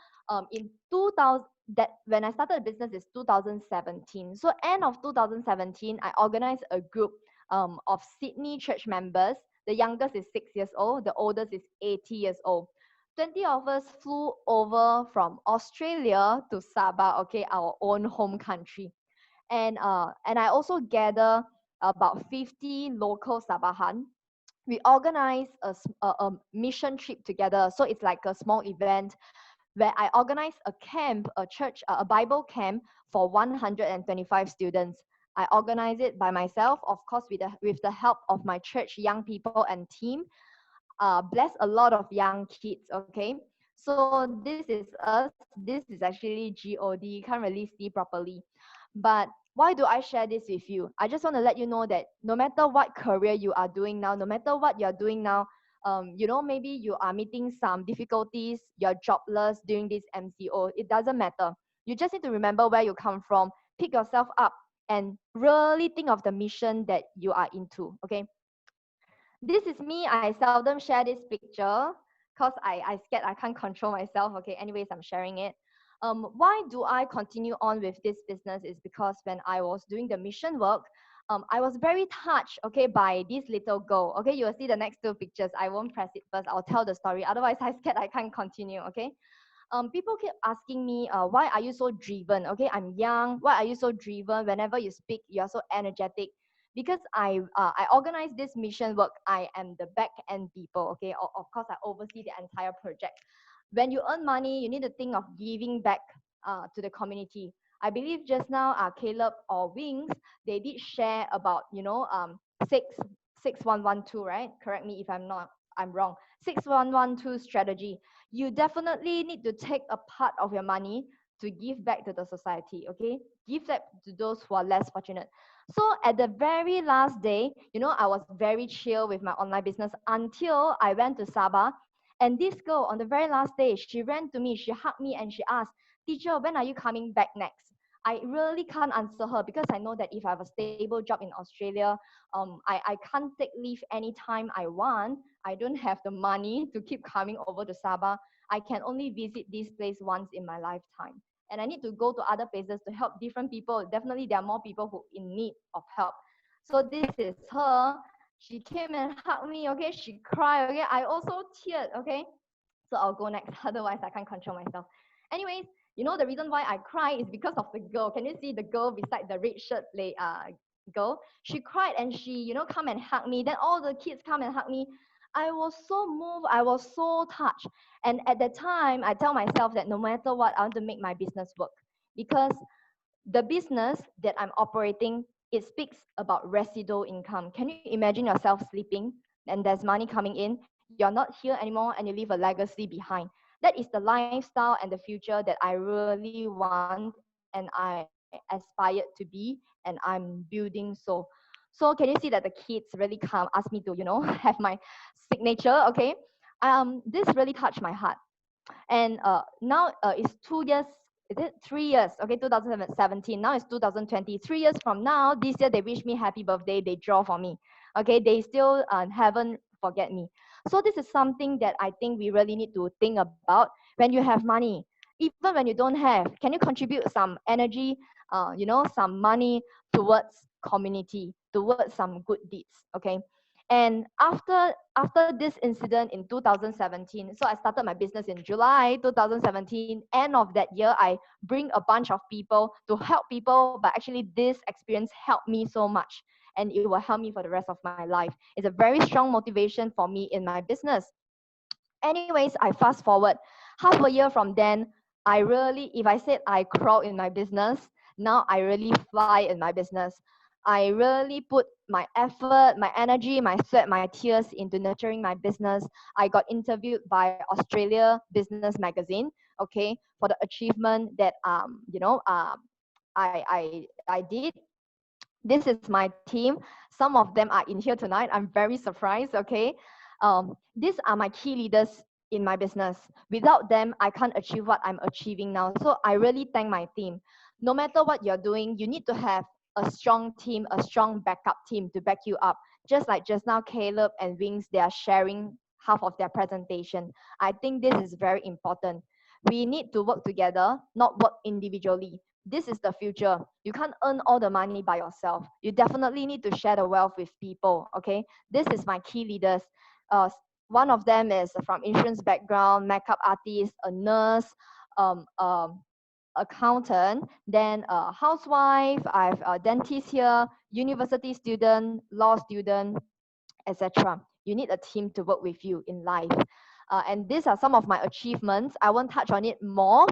in 2000, that when I started the business is 2017. So end of 2017, I organized a group of Sydney church members. The youngest is 6 years old. The oldest is 80 years old. 20 of us flew over from Australia to Sabah, okay, our own home country. And I also gather about 50 local Sabahan. We organize a mission trip together. So it's like a small event where I organize a camp, a church, a Bible camp for 125 students. I organize it by myself, of course, with the help of my church young people and team. Bless a lot of young kids, okay? So this is us. This is actually God. You can't really see properly. But why do I share this with you? I just want to let you know that no matter what career you are doing now, no matter what you're doing now, maybe you are meeting some difficulties, you're jobless during this MCO, it doesn't matter. You just need to remember where you come from, pick yourself up, and really think of the mission that you are into, okay? This is me. I seldom share this picture because I scared I can't control myself. Okay, anyways, I'm sharing it. Why do I continue on with this business is because when I was doing the mission work, I was very touched, okay, by this little girl. Okay, you will see the next two pictures. I won't press it first. I'll tell the story. Otherwise, I scared I can't continue, okay? People keep asking me, why are you so driven? Okay, I'm young. Why are you so driven? Whenever you speak, you're so energetic. Because I organize this mission work. I am the back end people. Okay, of course I oversee the entire project. When you earn money, you need to think of giving back to the community. I believe just now, Caleb or Wings, they did share about 6112, right? Correct me if I'm wrong. 6112 strategy. You definitely need to take a part of your money to give back to the society, okay? Give that to those who are less fortunate. So at the very last day, I was very chill with my online business until I went to Sabah. And this girl, on the very last day, she ran to me, she hugged me, and she asked, teacher, when are you coming back next? I really can't answer her because I know that if I have a stable job in Australia, I can't take leave anytime I want. I don't have the money to keep coming over to Sabah. I can only visit this place once in my lifetime. And I need to go to other places to help different people. Definitely, there are more people who in need of help. So this is her. She came and hugged me, okay? She cried, okay? I also teared, okay? So I'll go next, otherwise I can't control myself. Anyways, the reason why I cry is because of the girl. Can you see the girl beside the red shirt girl? She cried and she, come and hug me. Then all the kids come and hug me. I was so moved. I was so touched. And at that time, I tell myself that no matter what, I want to make my business work. Because the business that I'm operating, it speaks about residual income. Can you imagine yourself sleeping and there's money coming in? You're not here anymore and you leave a legacy behind. That is the lifestyle and the future that I really want and I aspired to be, and I'm building so. So can you see that the kids really come ask me to, have my signature, okay? This really touched my heart. And now it's 2 years, is it 3 years? Okay, 2017. Now it's 2020. 3 years from now, this year they wish me happy birthday. They draw for me. Okay, they still haven't forget me. So this is something that I think we really need to think about when you have money. Even when you don't have, can you contribute some energy, some money towards community, towards some good deeds? Okay. And after this incident in 2017, so I started my business in July 2017. End of that year, I bring a bunch of people to help people, but actually this experience helped me so much. and it will help me for the rest of my life. It's a very strong motivation for me in my business. Anyways, I fast forward half a year from then. I really, if I said I crawl in my business, now I really fly in my business. I really put my effort, my energy, my sweat, my tears into nurturing my business. I got interviewed by Australia Business Magazine, okay, for the achievement that I did. This is my team. Some of them are in here tonight. I'm very surprised, okay? These are my key leaders in my business. Without them, I can't achieve what I'm achieving now. So I really thank my team. No matter what you're doing, you need to have a strong team, a strong backup team to back you up. Just like just now, Caleb and Wings, they are sharing half of their presentation. I think this is very important. We need to work together, not work individually. This is the future. You can't earn all the money by yourself. You definitely need to share the wealth with people, okay? This is my key leaders. One of them is from insurance background, makeup artist, a nurse, accountant, then a housewife, I have a dentist here, university student, law student, etc. You need a team to work with you in life. And these are some of my achievements. I won't touch on it more.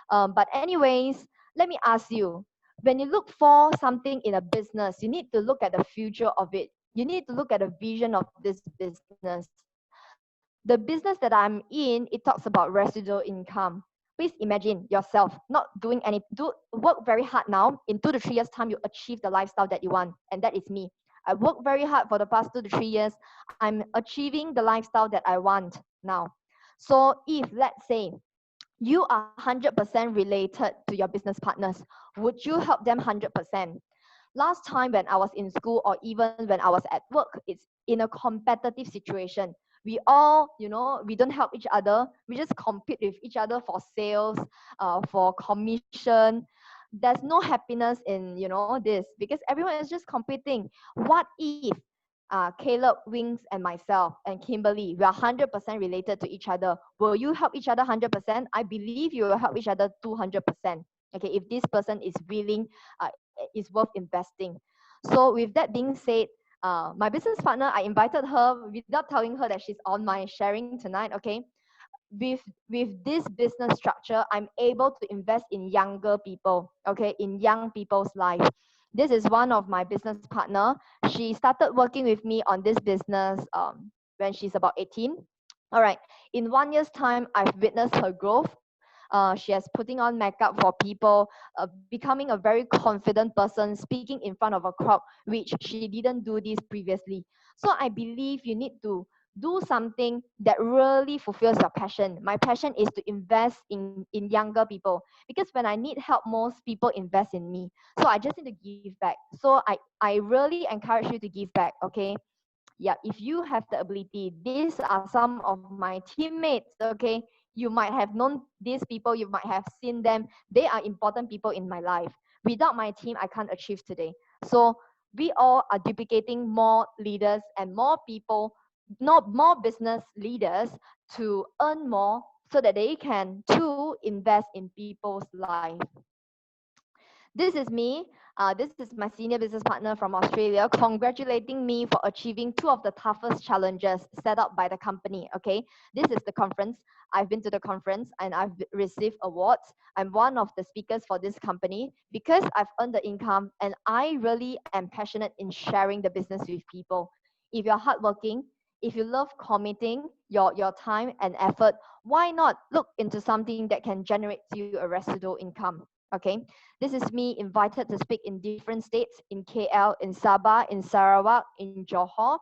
But anyways, let me ask you, when you look for something in a business, you need to look at the future of it. You need to look at the vision of this business. The business that I'm in, it talks about residual income. Please imagine yourself not doing work very hard now. In 2 to 3 years time, you achieve the lifestyle that you want. And that is me. I worked very hard for the past 2 to 3 years. I'm achieving the lifestyle that I want now. So if, let's say, you are 100% related to your business partners, would you help them 100%? Last time when I was in school or even when I was at work, it's in a competitive situation. We all, we don't help each other. We just compete with each other for sales, for commission. There's no happiness in, this, because everyone is just competing. What if Caleb, Wings, and myself, and Kimberly, we are 100% related to each other? Will you help each other 100%? I believe you will help each other 200%. Okay, if this person is willing, is worth investing. So with that being said, my business partner, I invited her without telling her that she's on my sharing tonight, okay? With this business structure, I'm able to invest in younger people, okay, in young people's life. This is one of my business partner. She started working with me on this business when she's about 18. All right, in 1 year's time, I've witnessed her growth. She has putting on makeup for people, becoming a very confident person, speaking in front of a crowd, which she didn't do this previously. So I believe you need to do something that really fulfills your passion. My passion is to invest in younger people, because when I need help, most people invest in me. So I just need to give back. So I really encourage you to give back, okay? Yeah, if you have the ability, these are some of my teammates, okay? You might have known these people, you might have seen them. They are important people in my life. Without my team, I can't achieve today. So we all are duplicating more leaders and more people, not more business leaders, to earn more so that they can too invest in people's life. This is me. This is my senior business partner from Australia, congratulating me for achieving 2 of the toughest challenges set up by the company. Okay, this is the conference. I've been to the conference and I've received awards. I'm one of the speakers for this company because I've earned the income, and I really am passionate in sharing the business with people. If you're hardworking, if you love committing your time and effort, why not look into something that can generate you a residual income? Okay, this is me invited to speak in different states, in KL, in Sabah, in Sarawak, in Johor,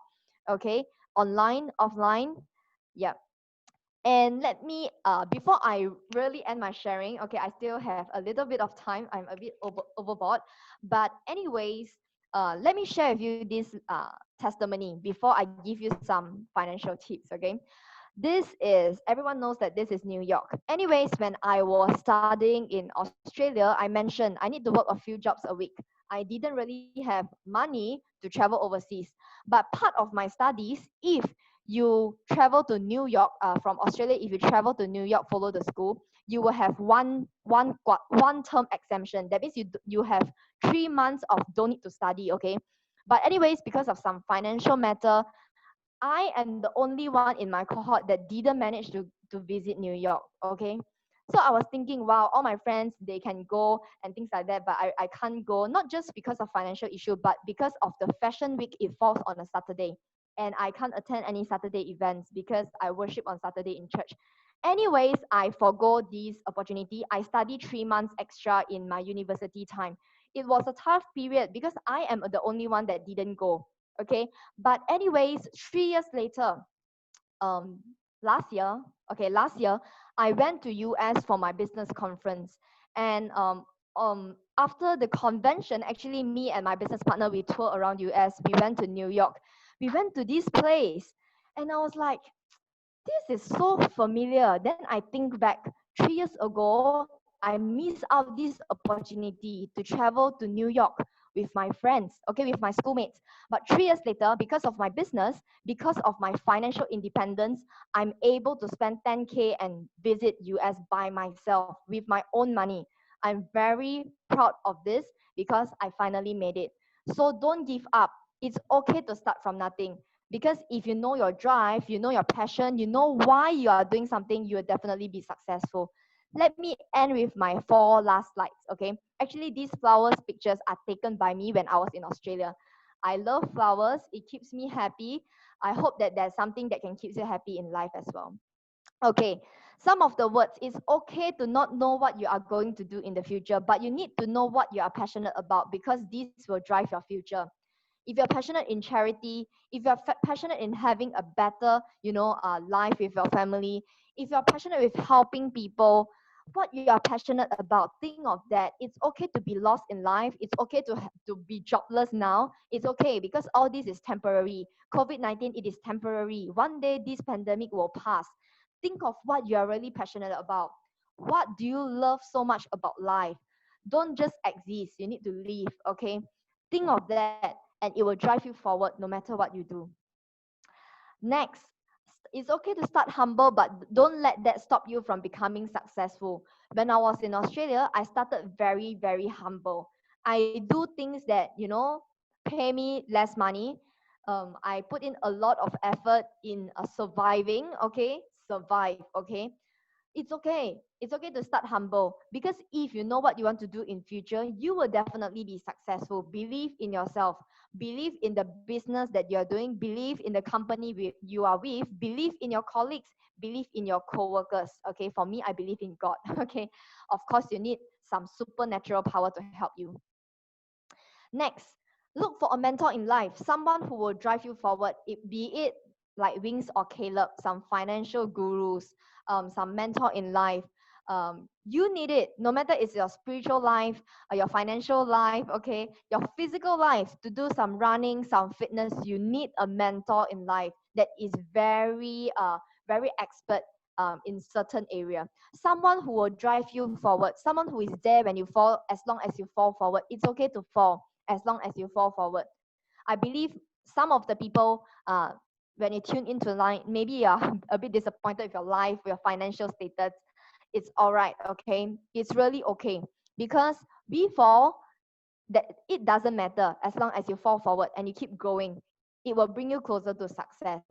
okay, online, offline, yeah. And let me, before I really end my sharing, okay, I still have a little bit of time. I'm a bit overboard, but anyways, let me share with you this testimony before I give you some financial tips, okay? This is, everyone knows that this is New York. Anyways, when I was studying in Australia, I mentioned I need to work a few jobs a week. I didn't really have money to travel overseas. But part of my studies, if you travel to New York from Australia, if you travel to New York, follow the school, you will have one term exemption. That means you have 3 months of don't need to study, okay? But anyways, because of some financial matter, I am the only one in my cohort that didn't manage to visit New York. Okay. So I was thinking, wow, all my friends, they can go and things like that, but I can't go, not just because of financial issue, but because of the fashion week, it falls on a Saturday. And I can't attend any Saturday events because I worship on Saturday in church. Anyways, I forgo this opportunity. I studied 3 months extra in my university time. It was a tough period because I am the only one that didn't go. Okay. But anyways, 3 years later, um last year I went to US for my business conference. And after the convention, actually me and my business partner, we toured around US. We went to New York. We went to this place, and I was like, this is so familiar. Then I think back, 3 years ago, I missed out this opportunity to travel to New York with my friends, okay, with my schoolmates. But 3 years later, because of my business, because of my financial independence, I'm able to spend 10K and visit US by myself with my own money. I'm very proud of this because I finally made it. So don't give up. It's okay to start from nothing. Because if you know your drive, you know your passion, you know why you are doing something, you will definitely be successful. Let me end with my 4 last slides, okay? Actually, these flowers pictures are taken by me when I was in Australia. I love flowers. It keeps me happy. I hope that there's something that can keep you happy in life as well. Okay, some of the words. It's okay to not know what you are going to do in the future, but you need to know what you are passionate about, because this will drive your future. If you're passionate in charity, if you're passionate in having a better, life with your family, if you're passionate with helping people, what you are passionate about, think of that. It's okay to be lost in life. It's okay to be jobless now. It's okay, because all this is temporary. COVID-19, it is temporary. One day this pandemic will pass. Think of what you are really passionate about. What do you love so much about life? Don't just exist. You need to live, okay? Think of that, and it will drive you forward no matter what you do. Next, it's okay to start humble, but don't let that stop you from becoming successful. When I was in Australia, I started very, very humble. I do things that, pay me less money. I put in a lot of effort in surviving, okay? Survive, okay? It's okay to start humble, because if you know what you want to do in future, you will definitely be successful. Believe in yourself, believe in the business that you're doing, believe in the company you are with, believe in your colleagues, believe in your co-workers. Okay, for me, I believe in God. Okay, of course you need some supernatural power to help you. Next, look for a mentor in life, someone who will drive you forward, be it like Wings or Caleb, some financial gurus, some mentor in life. You need it, no matter it's your spiritual life or your financial life, okay, your physical life, to do some running, some fitness. You need a mentor in life that is very expert in certain area. Someone who will drive you forward, someone who is there when you fall. As long as you fall forward, it's okay to fall, as long as you fall forward. I believe some of the people, when you tune into line, maybe you're a bit disappointed with your life, with your financial status. It's all right, okay? It's really okay, because we fall, that it doesn't matter as long as you fall forward and you keep going. It will bring you closer to success.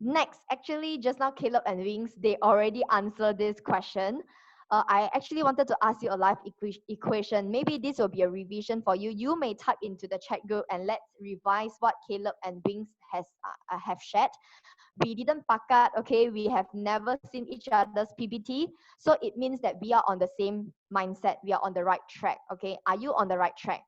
Next, actually, just now Caleb and Wings, they already answered this question. I actually wanted to ask you a life equation. Maybe this will be a revision for you. You may type into the chat group and let's revise what Caleb and Wings have shared. We didn't pakat, okay? We have never seen each other's PPT. So it means that we are on the same mindset. We are on the right track, okay? Are you on the right track?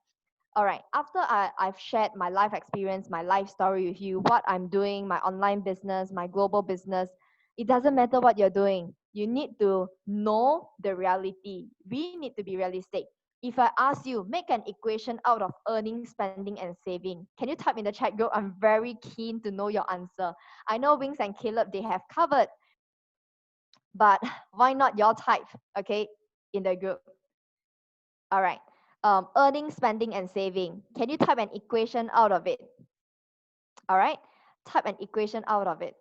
All right, after I've shared my life experience, my life story with you, what I'm doing, my online business, my global business, it doesn't matter what you're doing. You need to know the reality. We need to be realistic. If I ask you, make an equation out of earning, spending, and saving, can you type in the chat group? I'm very keen to know your answer. I know Wings and Caleb, they have covered, but why not your type, okay, in the group? All right. Earning, spending, and saving. Can you type an equation out of it? All right, type an equation out of it.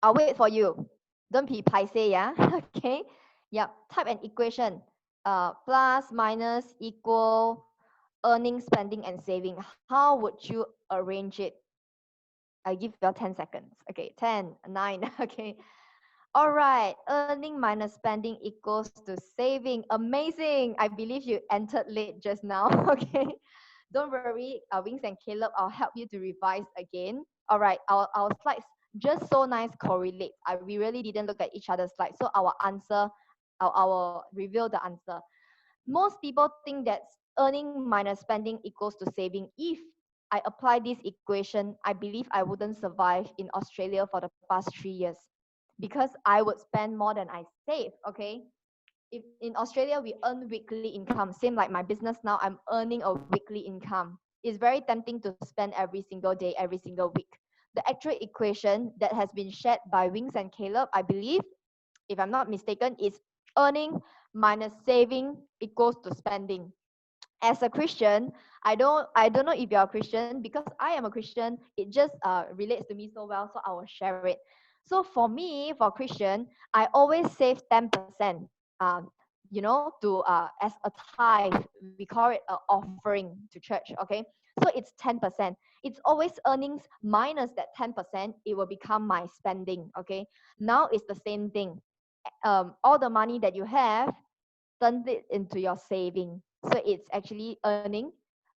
I'll wait for you. Don't be paise, yeah? Okay. Yep. Type an equation. Plus, minus, equal. earning, spending, and saving, how would you arrange it? I give you 10 seconds. Okay, 10, 9, okay. All right, earning minus spending equals to saving. Amazing. I believe you entered late just now. Okay. Don't worry, Wings and Caleb, I'll help you to revise again. All right, our slides just so nice correlate. We really didn't look at each other's slides. So our answer, our reveal the answer. Most people think that earning minus spending equals to saving. If I apply this equation, I believe I wouldn't survive in Australia for the past 3 years because I would spend more than I save, okay? If in Australia we earn weekly income, same like my business now, I'm earning a weekly income. It's very tempting to spend every single day, every single week. The actual equation that has been shared by Wings and Caleb, I believe, if I'm not mistaken, is earning minus saving equals to spending. As a Christian, I don't know if you're a Christian, because I am a Christian, it just relates to me so well, so I will share it. So for me, for Christian, I always save 10%, you know, to as a tithe. We call it an offering to church, okay? So it's 10%. It's always earnings minus that 10%, it will become my spending, okay? Now it's the same thing. All the money that you have, turn it into your saving. So it's actually earning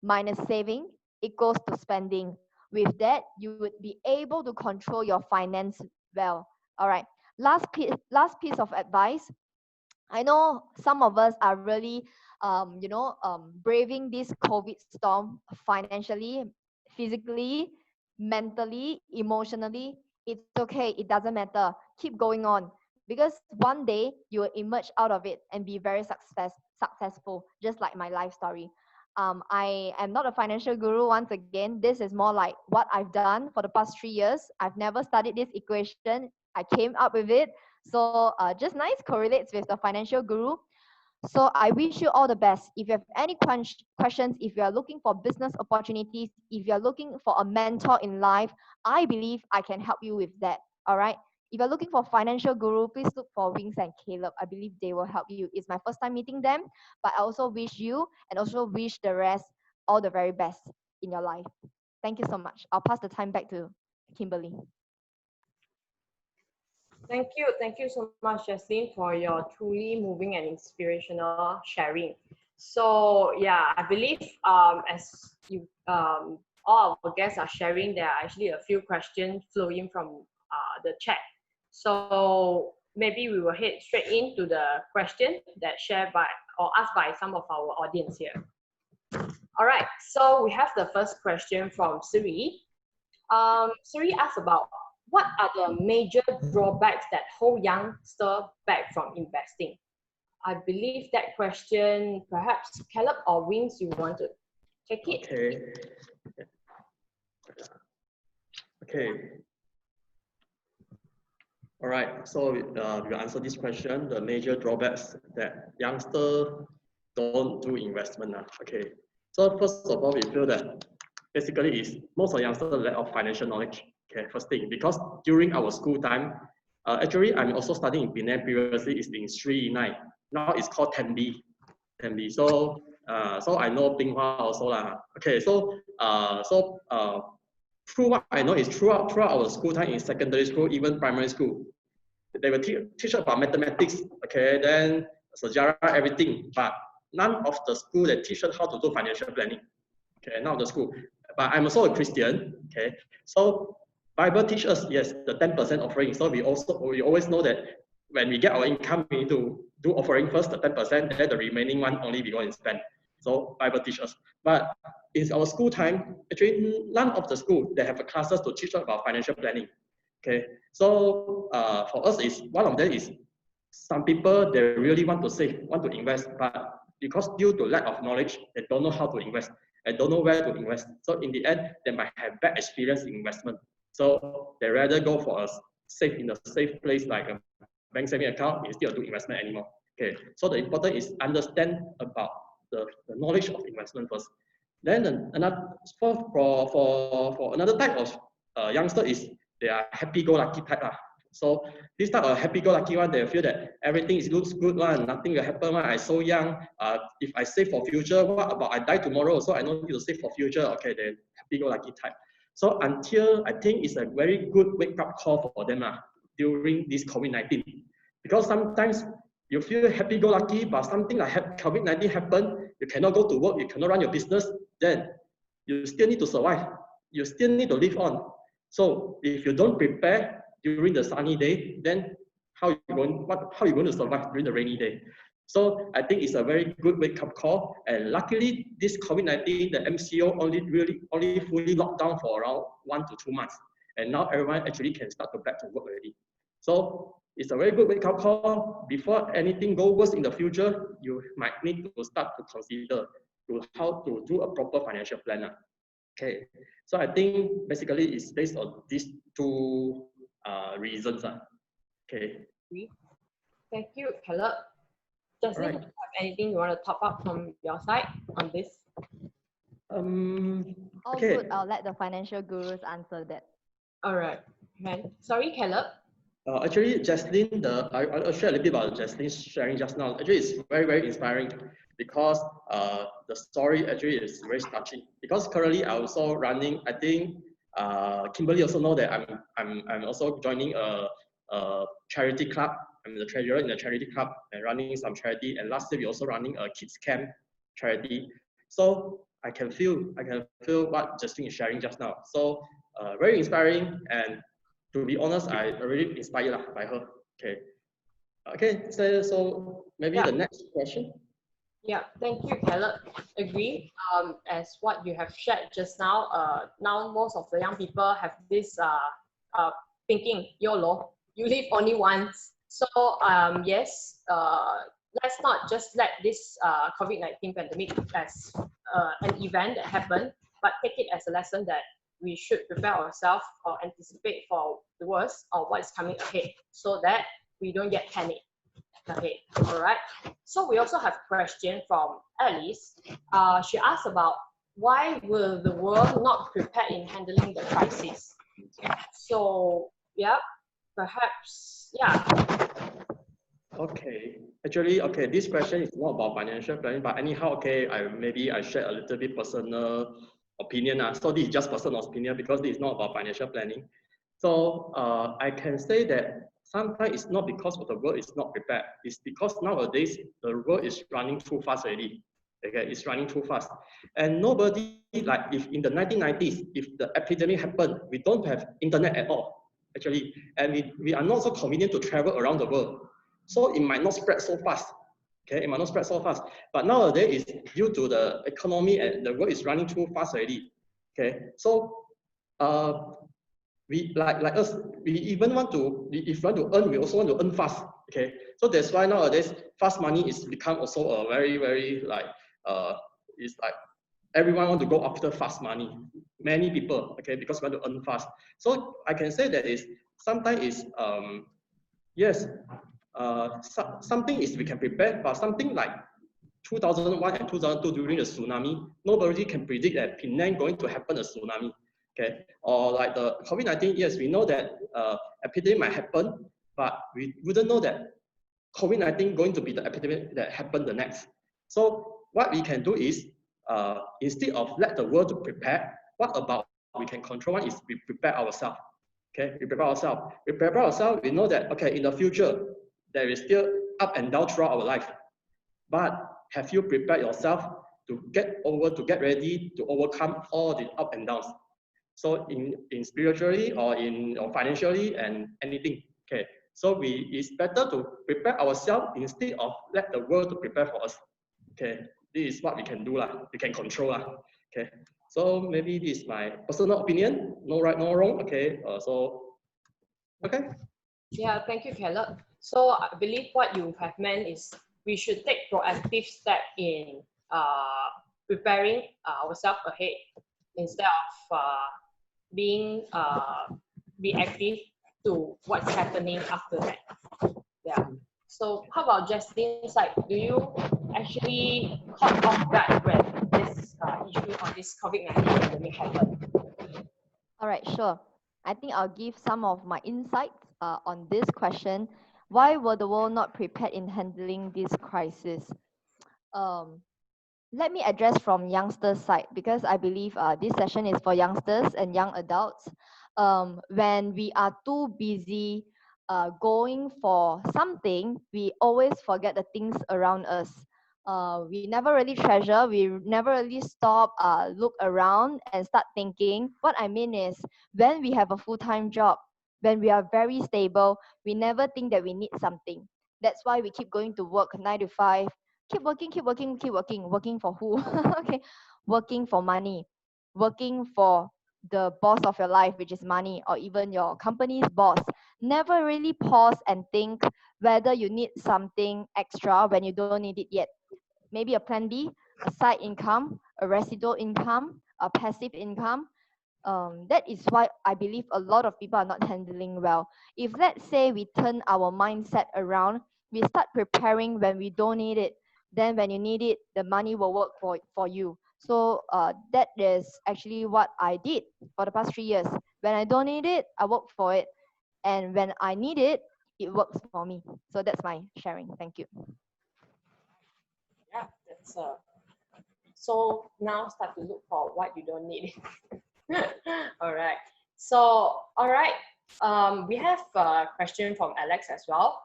minus saving equals to spending. With that, you would be able to control your finance well. All right. Last piece of advice. I know some of us are really, braving this COVID storm financially, physically, mentally, emotionally. It's okay. It doesn't matter. Keep going on, because one day you will emerge out of it and be very successful, just like my life story. I am not a financial guru. Once again, this is more like what I've done for the past 3 years. I've never studied this equation. I came up with it. So just nice correlates with the financial guru. So I wish you all the best. If you have any questions, if you are looking for business opportunities, if you are looking for a mentor in life, I believe I can help you with that. All right. If you're looking for financial guru, please look for Wings and Caleb. I believe they will help you. It's my first time meeting them, but I also wish you and also wish the rest all the very best in your life. Thank you so much. I'll pass the time back to Kimberly. Thank you so much, Jaslyn, for your truly moving and inspirational sharing. So yeah, I believe as you all our guests are sharing, there are actually a few questions flowing from the chat. So maybe we will head straight into the question that shared by or asked by some of our audience here. All right, so we have the first question from Siri. Siri asked about, what are the major drawbacks that hold youngsters back from investing? I believe that question, perhaps Caleb or Wings, you want to take it? Okay. All right. So we answer this question. The major drawbacks that youngsters don't do investment. Okay. So first of all, we feel that basically is most of youngsters lack of financial knowledge. Okay, first thing, because during our school time, actually I'm also studying in Penang. Previously it's in 3-9. Now it's called 10B. 10B. So so I know Binghua also lah. Okay, so through what I know is throughout our school time in secondary school, even primary school, they will teach about mathematics. Okay, then sejarah, everything, but none of the school that teach us how to do financial planning. Okay, not the school. But I'm also a Christian. Okay, so Bible teaches us, yes, the 10% offering. So we always know that when we get our income, we need to do offering first, the 10%, then the remaining one only we go and spend. So Bible teaches us. But in our school time, actually none of the school they have classes to teach us about financial planning. Okay, so for us is one of them is some people they really want to save, want to invest, but because due to lack of knowledge, they don't know how to invest. I don't know where to invest. So in the end, they might have bad experience in investment. So they rather go for a safe in a safe place like a bank saving account instead of do investment anymore. Okay. So the important is understand about the knowledge of investment first. Then another for another type of youngster is they are happy-go-lucky type. So this type of happy-go-lucky one, they feel that everything looks good one, nothing will happen one. I'm so young. If I save for future, what about I die tomorrow? So I don't need to save for future. Okay, they're happy-go-lucky type. So until I think it's a very good wake-up call for them during this COVID-19, because sometimes you feel happy-go-lucky, but something like COVID-19 happen, you cannot go to work, you cannot run your business, then you still need to survive. You still need to live on. So if you don't prepare during the sunny day, then how you going to survive during the rainy day? So I think it's a very good wake-up call. And luckily, this COVID-19, the MCO only fully locked down for around 1 to 2 months. And now everyone actually can start to back to work already. So it's a very good wake-up call. Before anything goes worse in the future, you might need to start to consider how to do a proper financial plan. Okay, so I think basically it's based on these two reasons. Okay. Thank you, Caleb. Justin, do you have anything you want to top up from your side on this? All Okay. good. I'll let the financial gurus answer that. All right. Okay. Sorry, Caleb. Actually, Jaslyn, I'll share a little bit about Jaslyn's sharing just now. Actually, it's very, very inspiring because the story actually is very touching. Because currently I'm also running, I think Kimberly also know that I'm also joining a charity club. I'm the treasurer in the charity club and running some charity. And last year we also running a kids camp charity. So I can feel what Jaslyn is sharing just now. So very inspiring, and to be honest, I already inspired by her. Okay. Okay. So maybe the next question. Yeah, thank you, Caleb. Agree. As what you have shared just now, now most of the young people have this thinking, YOLO, you live only once. So yes, let's not just let this COVID-19 pandemic as an event that happened, but take it as a lesson that we should prepare ourselves or anticipate for the worst or what is coming ahead, so that we don't get panicked. Okay, all right. So we also have a question from Alice. She asked about why will the world not prepare in handling the crisis? So yeah, perhaps, yeah. Okay. Actually, okay, this question is not about financial planning, but anyhow, okay, maybe I share a little bit personal opinion. So this is just personal opinion because this is not about financial planning. So I can say that sometimes it's not because of the world is not prepared. It's because nowadays the world is running too fast already. Okay, it's running too fast. And nobody, like if in the 1990s, if the epidemic happened, we don't have internet at all, actually. And we are not so convenient to travel around the world. So it might not spread so fast. Okay, it might not spread so fast. But nowadays, it's due to the economy and the world is running too fast already. Okay, so we like us, we even want to, if we want to earn, we also want to earn fast. Okay, so that's why nowadays fast money is become also a very, very like it's like everyone want to go after fast money. Many people, okay, because we want to earn fast. So I can say that is sometimes is yes, something is we can prepare, but something like 2001 and 2002 during the tsunami, nobody can predict that Penang going to happen a tsunami. Okay, or like the COVID-19, yes, we know that epidemic might happen, but we wouldn't know that COVID-19 going to be the epidemic that happened the next. So what we can do is, instead of let the world to prepare, what about we can control? One is we prepare ourselves. Okay, we prepare ourselves. We prepare ourselves. We know that okay, in the future there is still up and down throughout our life. But have you prepared yourself to get ready to overcome all the up and downs? So in spiritually or financially and anything. Okay. So it's better to prepare ourselves instead of let the world to prepare for us. Okay. This is what we can do lah. We can control lah. Okay. So maybe this is my personal opinion. No right, no wrong. Okay. Okay. Yeah, thank you, Caleb. So I believe what you have meant is we should take proactive step in preparing ourselves ahead instead of being reactive to what's happening after that. Yeah. So how about Justin's side? Do you actually caught off guard when this issue or this COVID-19 pandemic happened? All right, sure. I think I'll give some of my insights on this question. Why were the world not prepared in handling this crisis? Um, Let me address from youngsters' side because I believe this session is for youngsters and young adults. When we are too busy going for something, we always forget the things around us. We never really treasure, we never really stop, look around and start thinking. What I mean is, when we have a full-time job, when we are very stable, we never think that we need something. That's why we keep going to work 9 to 5. Keep working, keep working, keep working. Working for who? Okay, working for money, working for the boss of your life, which is money, or even your company's boss. Never really pause and think whether you need something extra when you don't need it yet. Maybe a plan B, a side income, a residual income, a passive income. That is why I believe a lot of people are not handling well. If let's say we turn our mindset around, we start preparing when we don't need it, then when you need it, the money will work for you. So that is actually what I did for the past 3 years. When I don't need it, I work for it. And when I need it, it works for me. So that's my sharing. Thank you. Yeah, that's so now start to look for what you don't need. All right. So, all right. We have a question from Alex as well.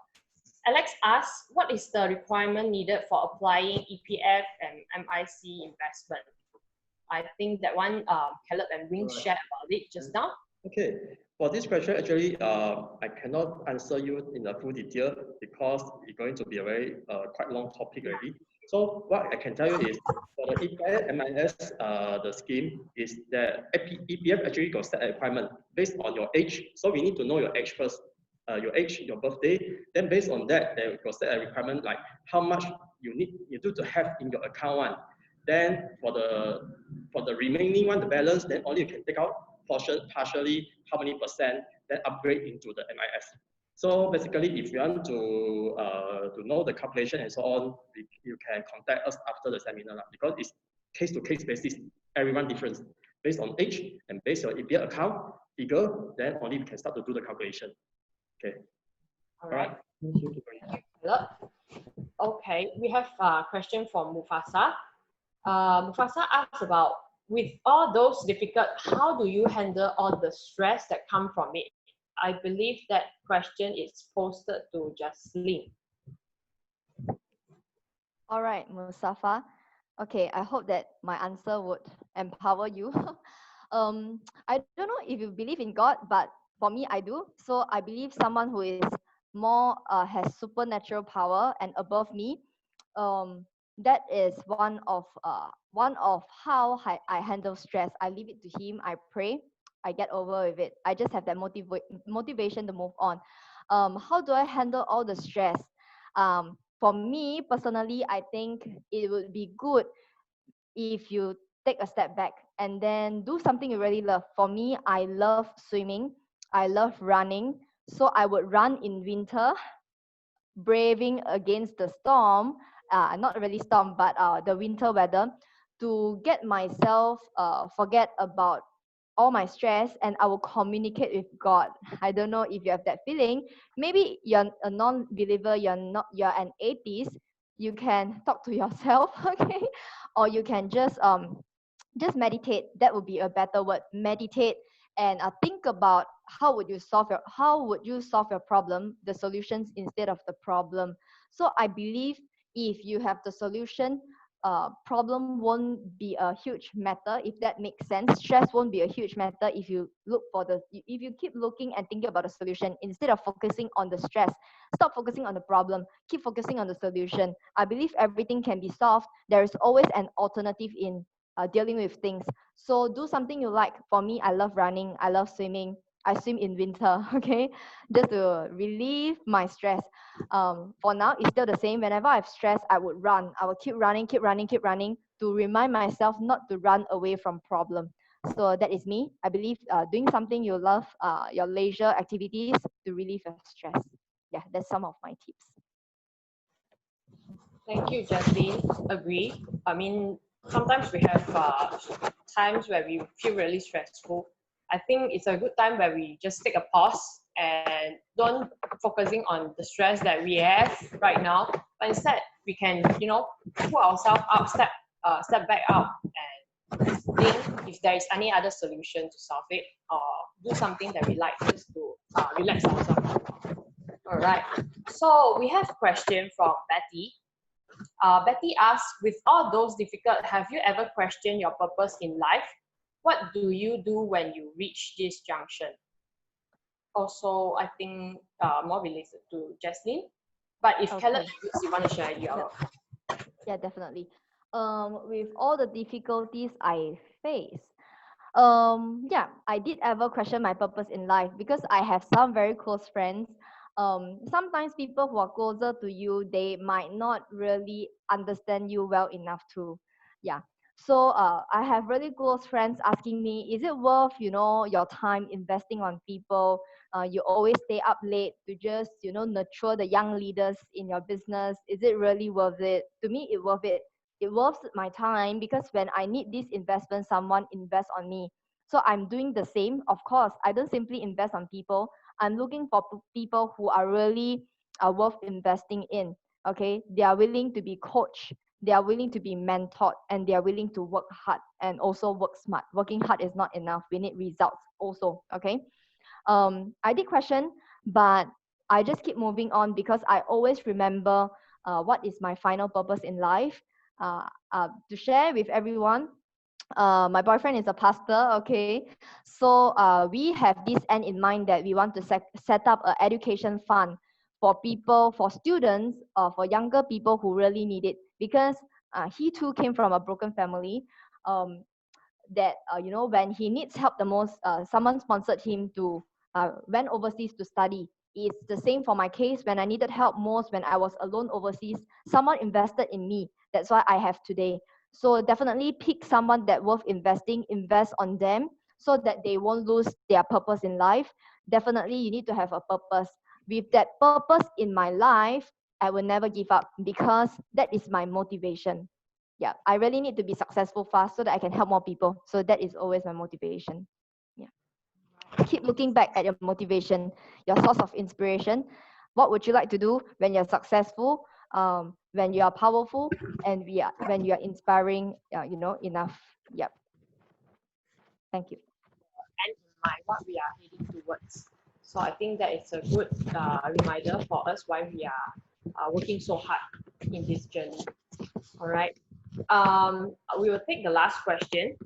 Alex asks, what is the requirement needed for applying EPF and MIC investment? I think that one, Caleb and Wing shared about it just now. Okay, for this question, actually, I cannot answer you in a full detail because it's going to be a very quite long topic already. So what I can tell you is for the EPF MIS, the scheme is that EPF actually got set a requirement based on your age. So we need to know your age first, your age, your birthday. Then based on that, they got set a requirement like how much you need to have in your account one. Then for the remaining one, the balance, then only you can take out partially how many percent, then upgrade into the MIS. So basically, if you want to know the calculation and so on, you can contact us after the seminar because it's case-to-case basis, everyone different. Based on age and based on EPF account figure, then only we can start to do the calculation. Okay. All right. Thank you, Caleb. Okay, we have a question from Mufasa. Mufasa asks about, with all those difficult, how do you handle all the stress that come from it? I believe that question is posted to Jaslyn. All right, Mustafa. Okay, I hope that my answer would empower you. I don't know if you believe in God, but for me, I do. So I believe someone who is more has supernatural power and above me. That is one of how I handle stress. I leave it to Him. I pray. I get over with it. I just have that motivation to move on. How do I handle all the stress? For me personally, I think it would be good if you take a step back and then do something you really love. For me, I love swimming. I love running. So I would run in winter, braving against the storm, not really storm, but the winter weather, to get myself forget about all my stress, and I will communicate with God. I don't know if you have that feeling. Maybe you're a non-believer, you're an atheist, you can talk to yourself, okay? Or you can just meditate. That would be a better word. Meditate and think about how would you solve your problem, the solutions instead of the problem. So I believe if you have the solution, problem won't be a huge matter, if that makes sense. Stress won't be a huge matter if you keep looking and thinking about the solution instead of focusing on the stress. Stop focusing on the problem, keep focusing on the solution. I believe everything can be solved. There is always an alternative in dealing with things. So do something you like. For me, I love running, I love swimming. I swim in winter, okay, just to relieve my stress. For now, it's still the same. Whenever I have stress, I would run. I will keep running to remind myself not to run away from problem. So that is me. I believe doing something you love, your leisure activities, to relieve your stress. Yeah, that's some of my tips. Thank you, Jasmine. Agree. I mean, sometimes we have times where we feel really stressful. I think it's a good time where we just take a pause and don't focusing on the stress that we have right now, but instead we can, you know, pull ourselves up, step back up and think if there is any other solution to solve it, or do something that we like just to relax ourselves. All right. So we have a question from Betty. Betty asks, with all those difficult, have you ever questioned your purpose in life? What do you do when you reach this junction? Also, I think more related to Jaslyn. But if Okay. Caleb, you want to share your... Yeah, definitely. With all the difficulties I face, yeah, I did ever question my purpose in life because I have some very close friends. Sometimes people who are closer to you, they might not really understand you well enough to, yeah. So I have really close friends asking me, is it worth, you know, your time investing on people? You always stay up late to just, you know, nurture the young leaders in your business. Is it really worth it? To me, it worth it. It worth my time because when I need this investment, someone invests on me. So I'm doing the same. Of course, I don't simply invest on people. I'm looking for people who are really worth investing in. Okay, they are willing to be coached, they are willing to be mentored, and they are willing to work hard and also work smart. Working hard is not enough. We need results also. Okay. I did question, but I just keep moving on because I always remember what is my final purpose in life. To share with everyone, my boyfriend is a pastor. Okay, so we have this end in mind that we want to set up an education fund for people, for students, for younger people who really need it, because he too came from a broken family. That you know, when he needs help the most, someone sponsored him to went overseas to study. It's the same for my case. When I needed help most, when I was alone overseas, someone invested in me. That's what I have today. So definitely pick someone that worth investing, invest on them so that they won't lose their purpose in life. Definitely you need to have a purpose. With that purpose in my life, I will never give up because that is my motivation. Yeah, I really need to be successful fast so that I can help more people. So that is always my motivation. Yeah. Keep looking back at your motivation, your source of inspiration. What would you like to do when you're successful, when you are powerful, and when you are inspiring, you know, enough. Yep. Thank you. And in mind what we are heading towards. So I think that it's a good reminder for us why we are working so hard in this journey. All right. We will take the last question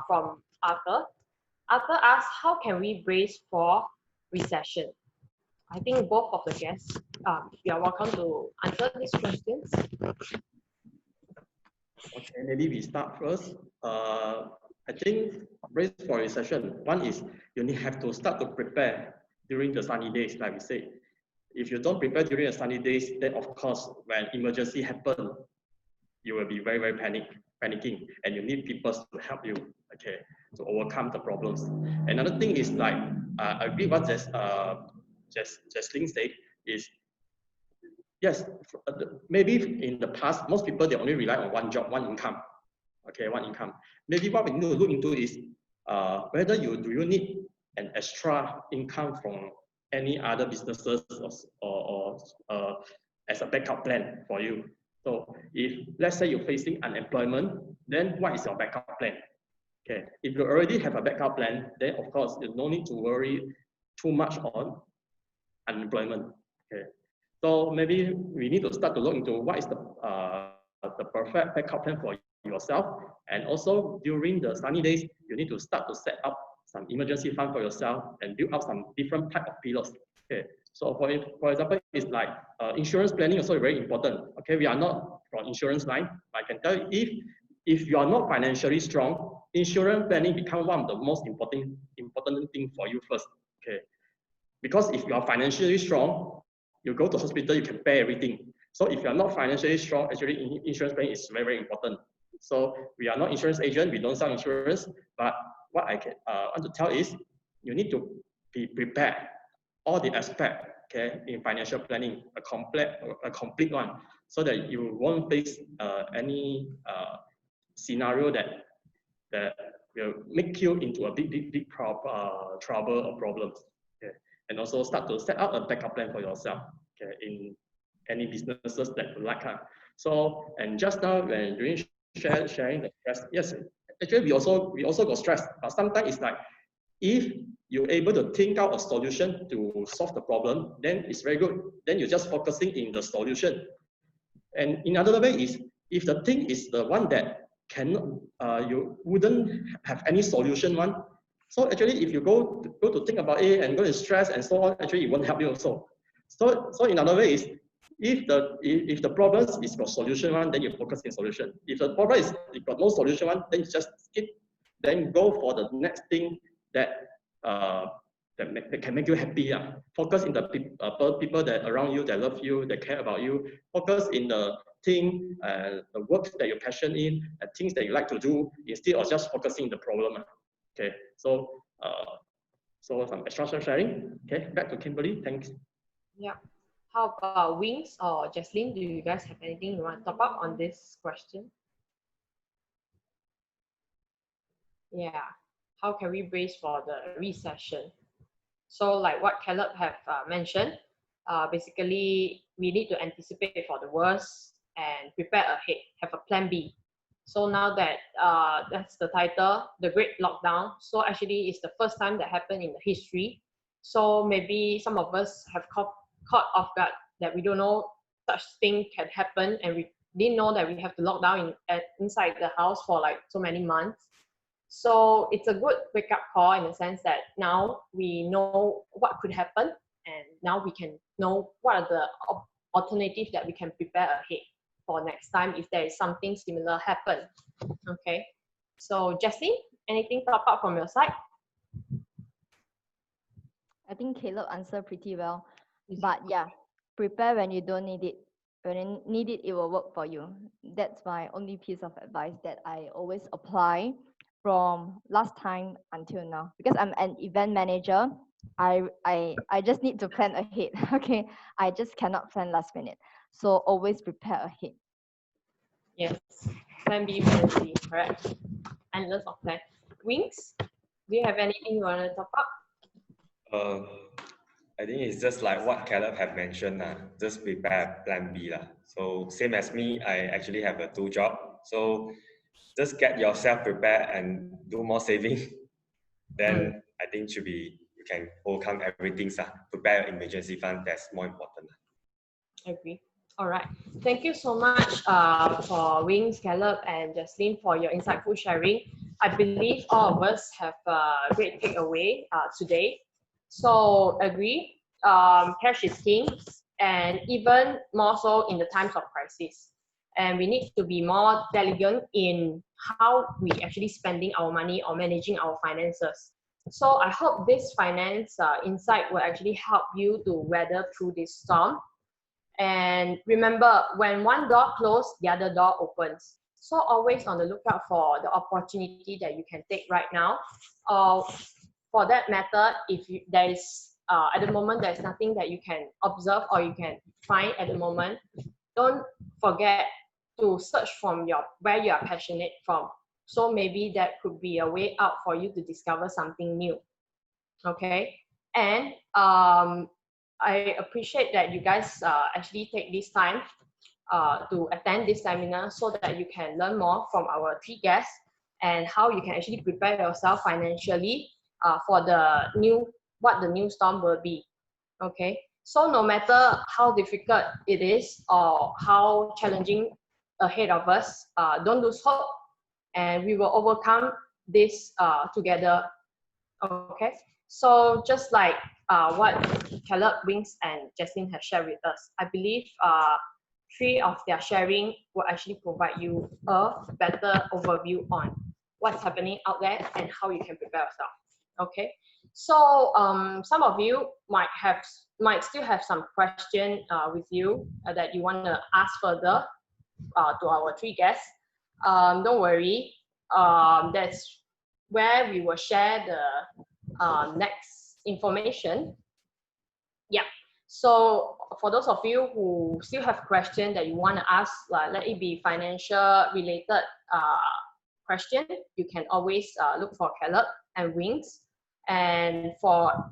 from Arthur. Arthur asks, how can we brace for recession? I think both of the guests, you are welcome to answer these questions. Okay, maybe we start first. I think brace for recession. One is you have to start to prepare during the sunny days, like we say. If you don't prepare during the sunny days, then of course, when emergency happen, you will be very, very panicking, and you need people to help you, okay, to overcome the problems. Another thing is like, I agree what Jaslyn said is, yes, maybe in the past, most people, they only rely on one job, one income, okay, one income. Maybe what we need to look into is whether do you need an extra income from any other businesses or as a backup plan for you. So if, let's say you're facing unemployment, then what is your backup plan? Okay, if you already have a backup plan, then of course you no need to worry too much on unemployment. Okay, so maybe we need to start to look into what is the perfect backup plan for yourself, and also during the sunny days, you need to start to set up some emergency fund for yourself and build up some different type of pillars. Okay, so for example, it's like insurance planning also very important. Okay, we are not from insurance line, but I can tell you, if you are not financially strong, insurance planning becomes one of the most important thing for you first. Okay, because if you are financially strong, you go to hospital, you can pay everything. So if you are not financially strong, actually insurance planning is very, very important. So we are not insurance agent, we don't sell insurance, but what I can want to tell is you need to be prepared all the aspect, okay, in financial planning, a complete one, so that you won't face any scenario that will make you into a big trouble or problems. Okay, and also start to set up a backup plan for yourself. Okay, in any businesses that you like. So, and just now when doing sharing the stress, yes, actually we also got stress, but sometimes it's like if you're able to think out a solution to solve the problem, then it's very good. Then you're just focusing in the solution. And in another way is if the thing is the one that cannot, you wouldn't have any solution one. So actually, if you go to think about it and go to stress and so on, actually it won't help you also. So in other ways, if the problem is got solution one, then you focus in solution. If the problem is got no solution one, then you just skip. Then go for the next thing that that can make you happy. Focus in the people that around you, that love you, that care about you. Focus in the thing, the work that you're passionate in, and things that you like to do, instead of just focusing the problem. Okay, so so some extra sharing. Okay, back to Kimberly. Thanks. Yeah. How about Wings or Jaslyn? Do you guys have anything you want to top up on this question? Yeah. How can we brace for the recession? So like what Caleb have mentioned, basically we need to anticipate for the worst and prepare ahead, have a plan B. So now that that's the title, the Great Lockdown. So actually it's the first time that happened in the history. So maybe some of us have caught off guard that we don't know such thing can happen, and we didn't know that we have to lock down inside the house for like so many months. So it's a good wake-up call in the sense that now we know what could happen, and now we can know what are the alternatives that we can prepare ahead for next time if there is something similar happen. Okay, so Jessie, anything top up from your side? I think Caleb answered pretty well. But yeah, prepare when you don't need it. When you need it, it will work for you. That's my only piece of advice that I always apply from last time until now. Because I'm an event manager, I just need to plan ahead. Okay, I just cannot plan last minute. So always prepare ahead. Yes, plan B, plan C, correct. Endless of plan. Wings, do you have anything you want to top up? I think it's just like what Caleb have mentioned, just prepare plan B. So same as me, I actually have a 2 job. So just get yourself prepared and do more saving. Then I think should be, you can overcome everything. Prepare your emergency fund, that's more important. Agree. All right. Thank you so much for Wings, Caleb, and Jaslyn for your insightful sharing. I believe all of us have a great takeaway today. So agree, cash is king, and even more so in the times of crisis. And we need to be more diligent in how we actually spending our money or managing our finances. So I hope this finance insight will actually help you to weather through this storm. And remember, when one door closes, the other door opens. So always on the lookout for the opportunity that you can take right now. For that matter, if there is at the moment there's nothing that you can observe or you can find at the moment, don't forget to search from where you are passionate from. So maybe that could be a way out for you to discover something new. Okay, and I appreciate that you guys actually take this time to attend this seminar so that you can learn more from our 3 guests and how you can actually prepare yourself financially for what the new storm will be. Okay, so no matter how difficult it is or how challenging ahead of us, don't lose hope, and we will overcome this together. Okay, so just like what Caleb, Wings, and Jaslyn have shared with us, I believe 3 of their sharing will actually provide you a better overview on what's happening out there and how you can prepare yourself. Okay, so some of you might still have some question with you that you want to ask further to our 3 guests. Don't worry, that's where we will share the next information. Yeah. So for those of you who still have questions that you want to ask, let it be financial related question, you can always look for Caleb and Wings. And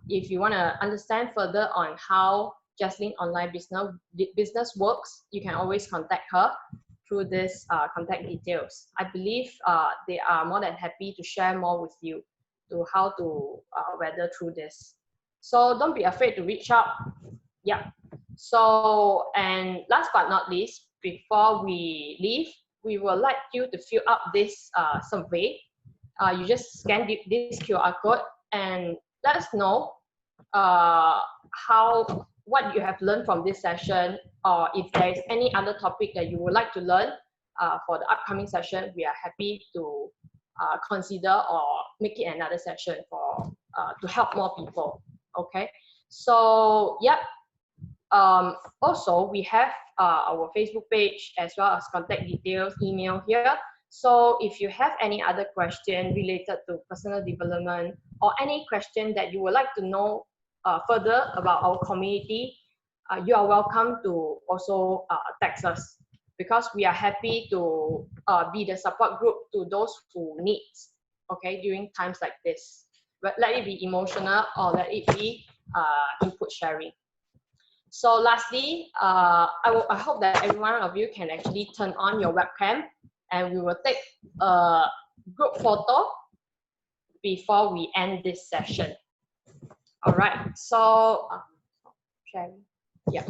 if you want to understand further on how Jaslyn online business works, you can always contact her through this contact details. I believe they are more than happy to share more with you to how to weather through this. So don't be afraid to reach out. Yeah. So, and last but not least, before we leave, we would like you to fill up this survey. You just scan this QR code and let us know what you have learned from this session, or if there is any other topic that you would like to learn for the upcoming session. We are happy to consider or make it another session for to help more people. Okay, so yep. Also, we have our Facebook page as well as contact details, email here. So if you have any other question related to personal development or any question that you would like to know further about our community, you are welcome to also text us, because we are happy to be the support group to those who need, okay, during times like this. But let it be emotional or let it be input sharing. So lastly, I hope that every one of you can actually turn on your webcam, and we will take a group photo before we end this session. All right, so sharing. Yeah.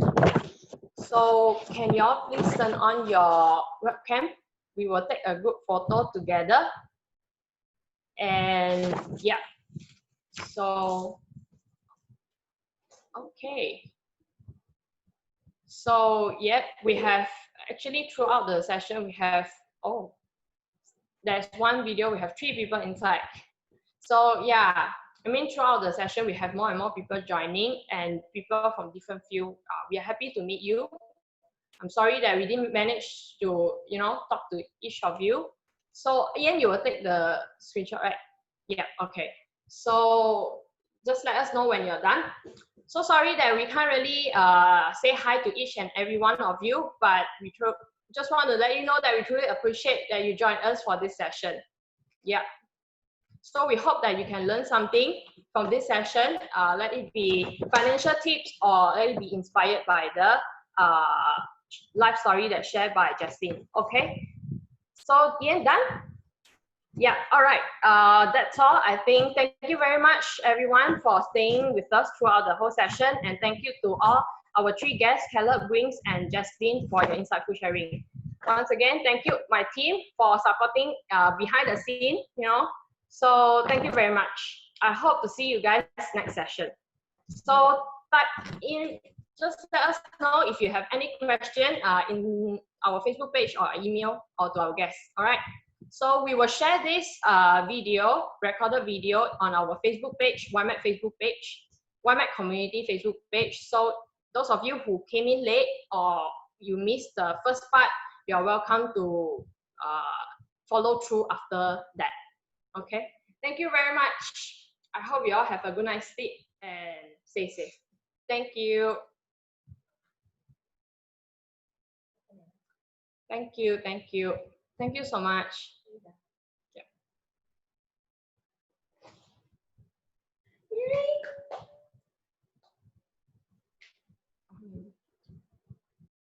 So can y'all please turn on your webcam? We will take a group photo together. And yeah, so, okay. So yeah, we have actually throughout the session, we have, oh, there's one video, we have 3 people inside. So yeah, I mean, throughout the session, we have more and more people joining and people from different fields. We are happy to meet you. I'm sorry that we didn't manage to, you know, talk to each of you. So Ian, you will take the screenshot, right? Yeah, okay. So just let us know when you're done. So sorry that we can't really say hi to each and every one of you, but we just want to let you know that we truly appreciate that you joined us for this session. Yeah. So we hope that you can learn something from this session. Let it be financial tips or let it be inspired by the life story that's shared by Justine. Okay. So Ian, done? Yeah, all right. That's all. I think thank you very much, everyone, for staying with us throughout the whole session. And thank you to all our 3 guests, Caleb, Wings, and Justine, for your insightful sharing. Once again, thank you, my team, for supporting behind the scene, you know. So thank you very much. I hope to see you guys next session. So type in, just let us know if you have any question in our Facebook page or email or to our guests, all right? So we will share this recorded video on our Facebook page, YMAC Facebook page, YMAC Community Facebook page. So those of you who came in late or you missed the first part, you are welcome to follow through after that. Okay, thank you very much. I hope you all have a good night's sleep and stay safe. Thank you. Thank you. Thank you. Thank you so much.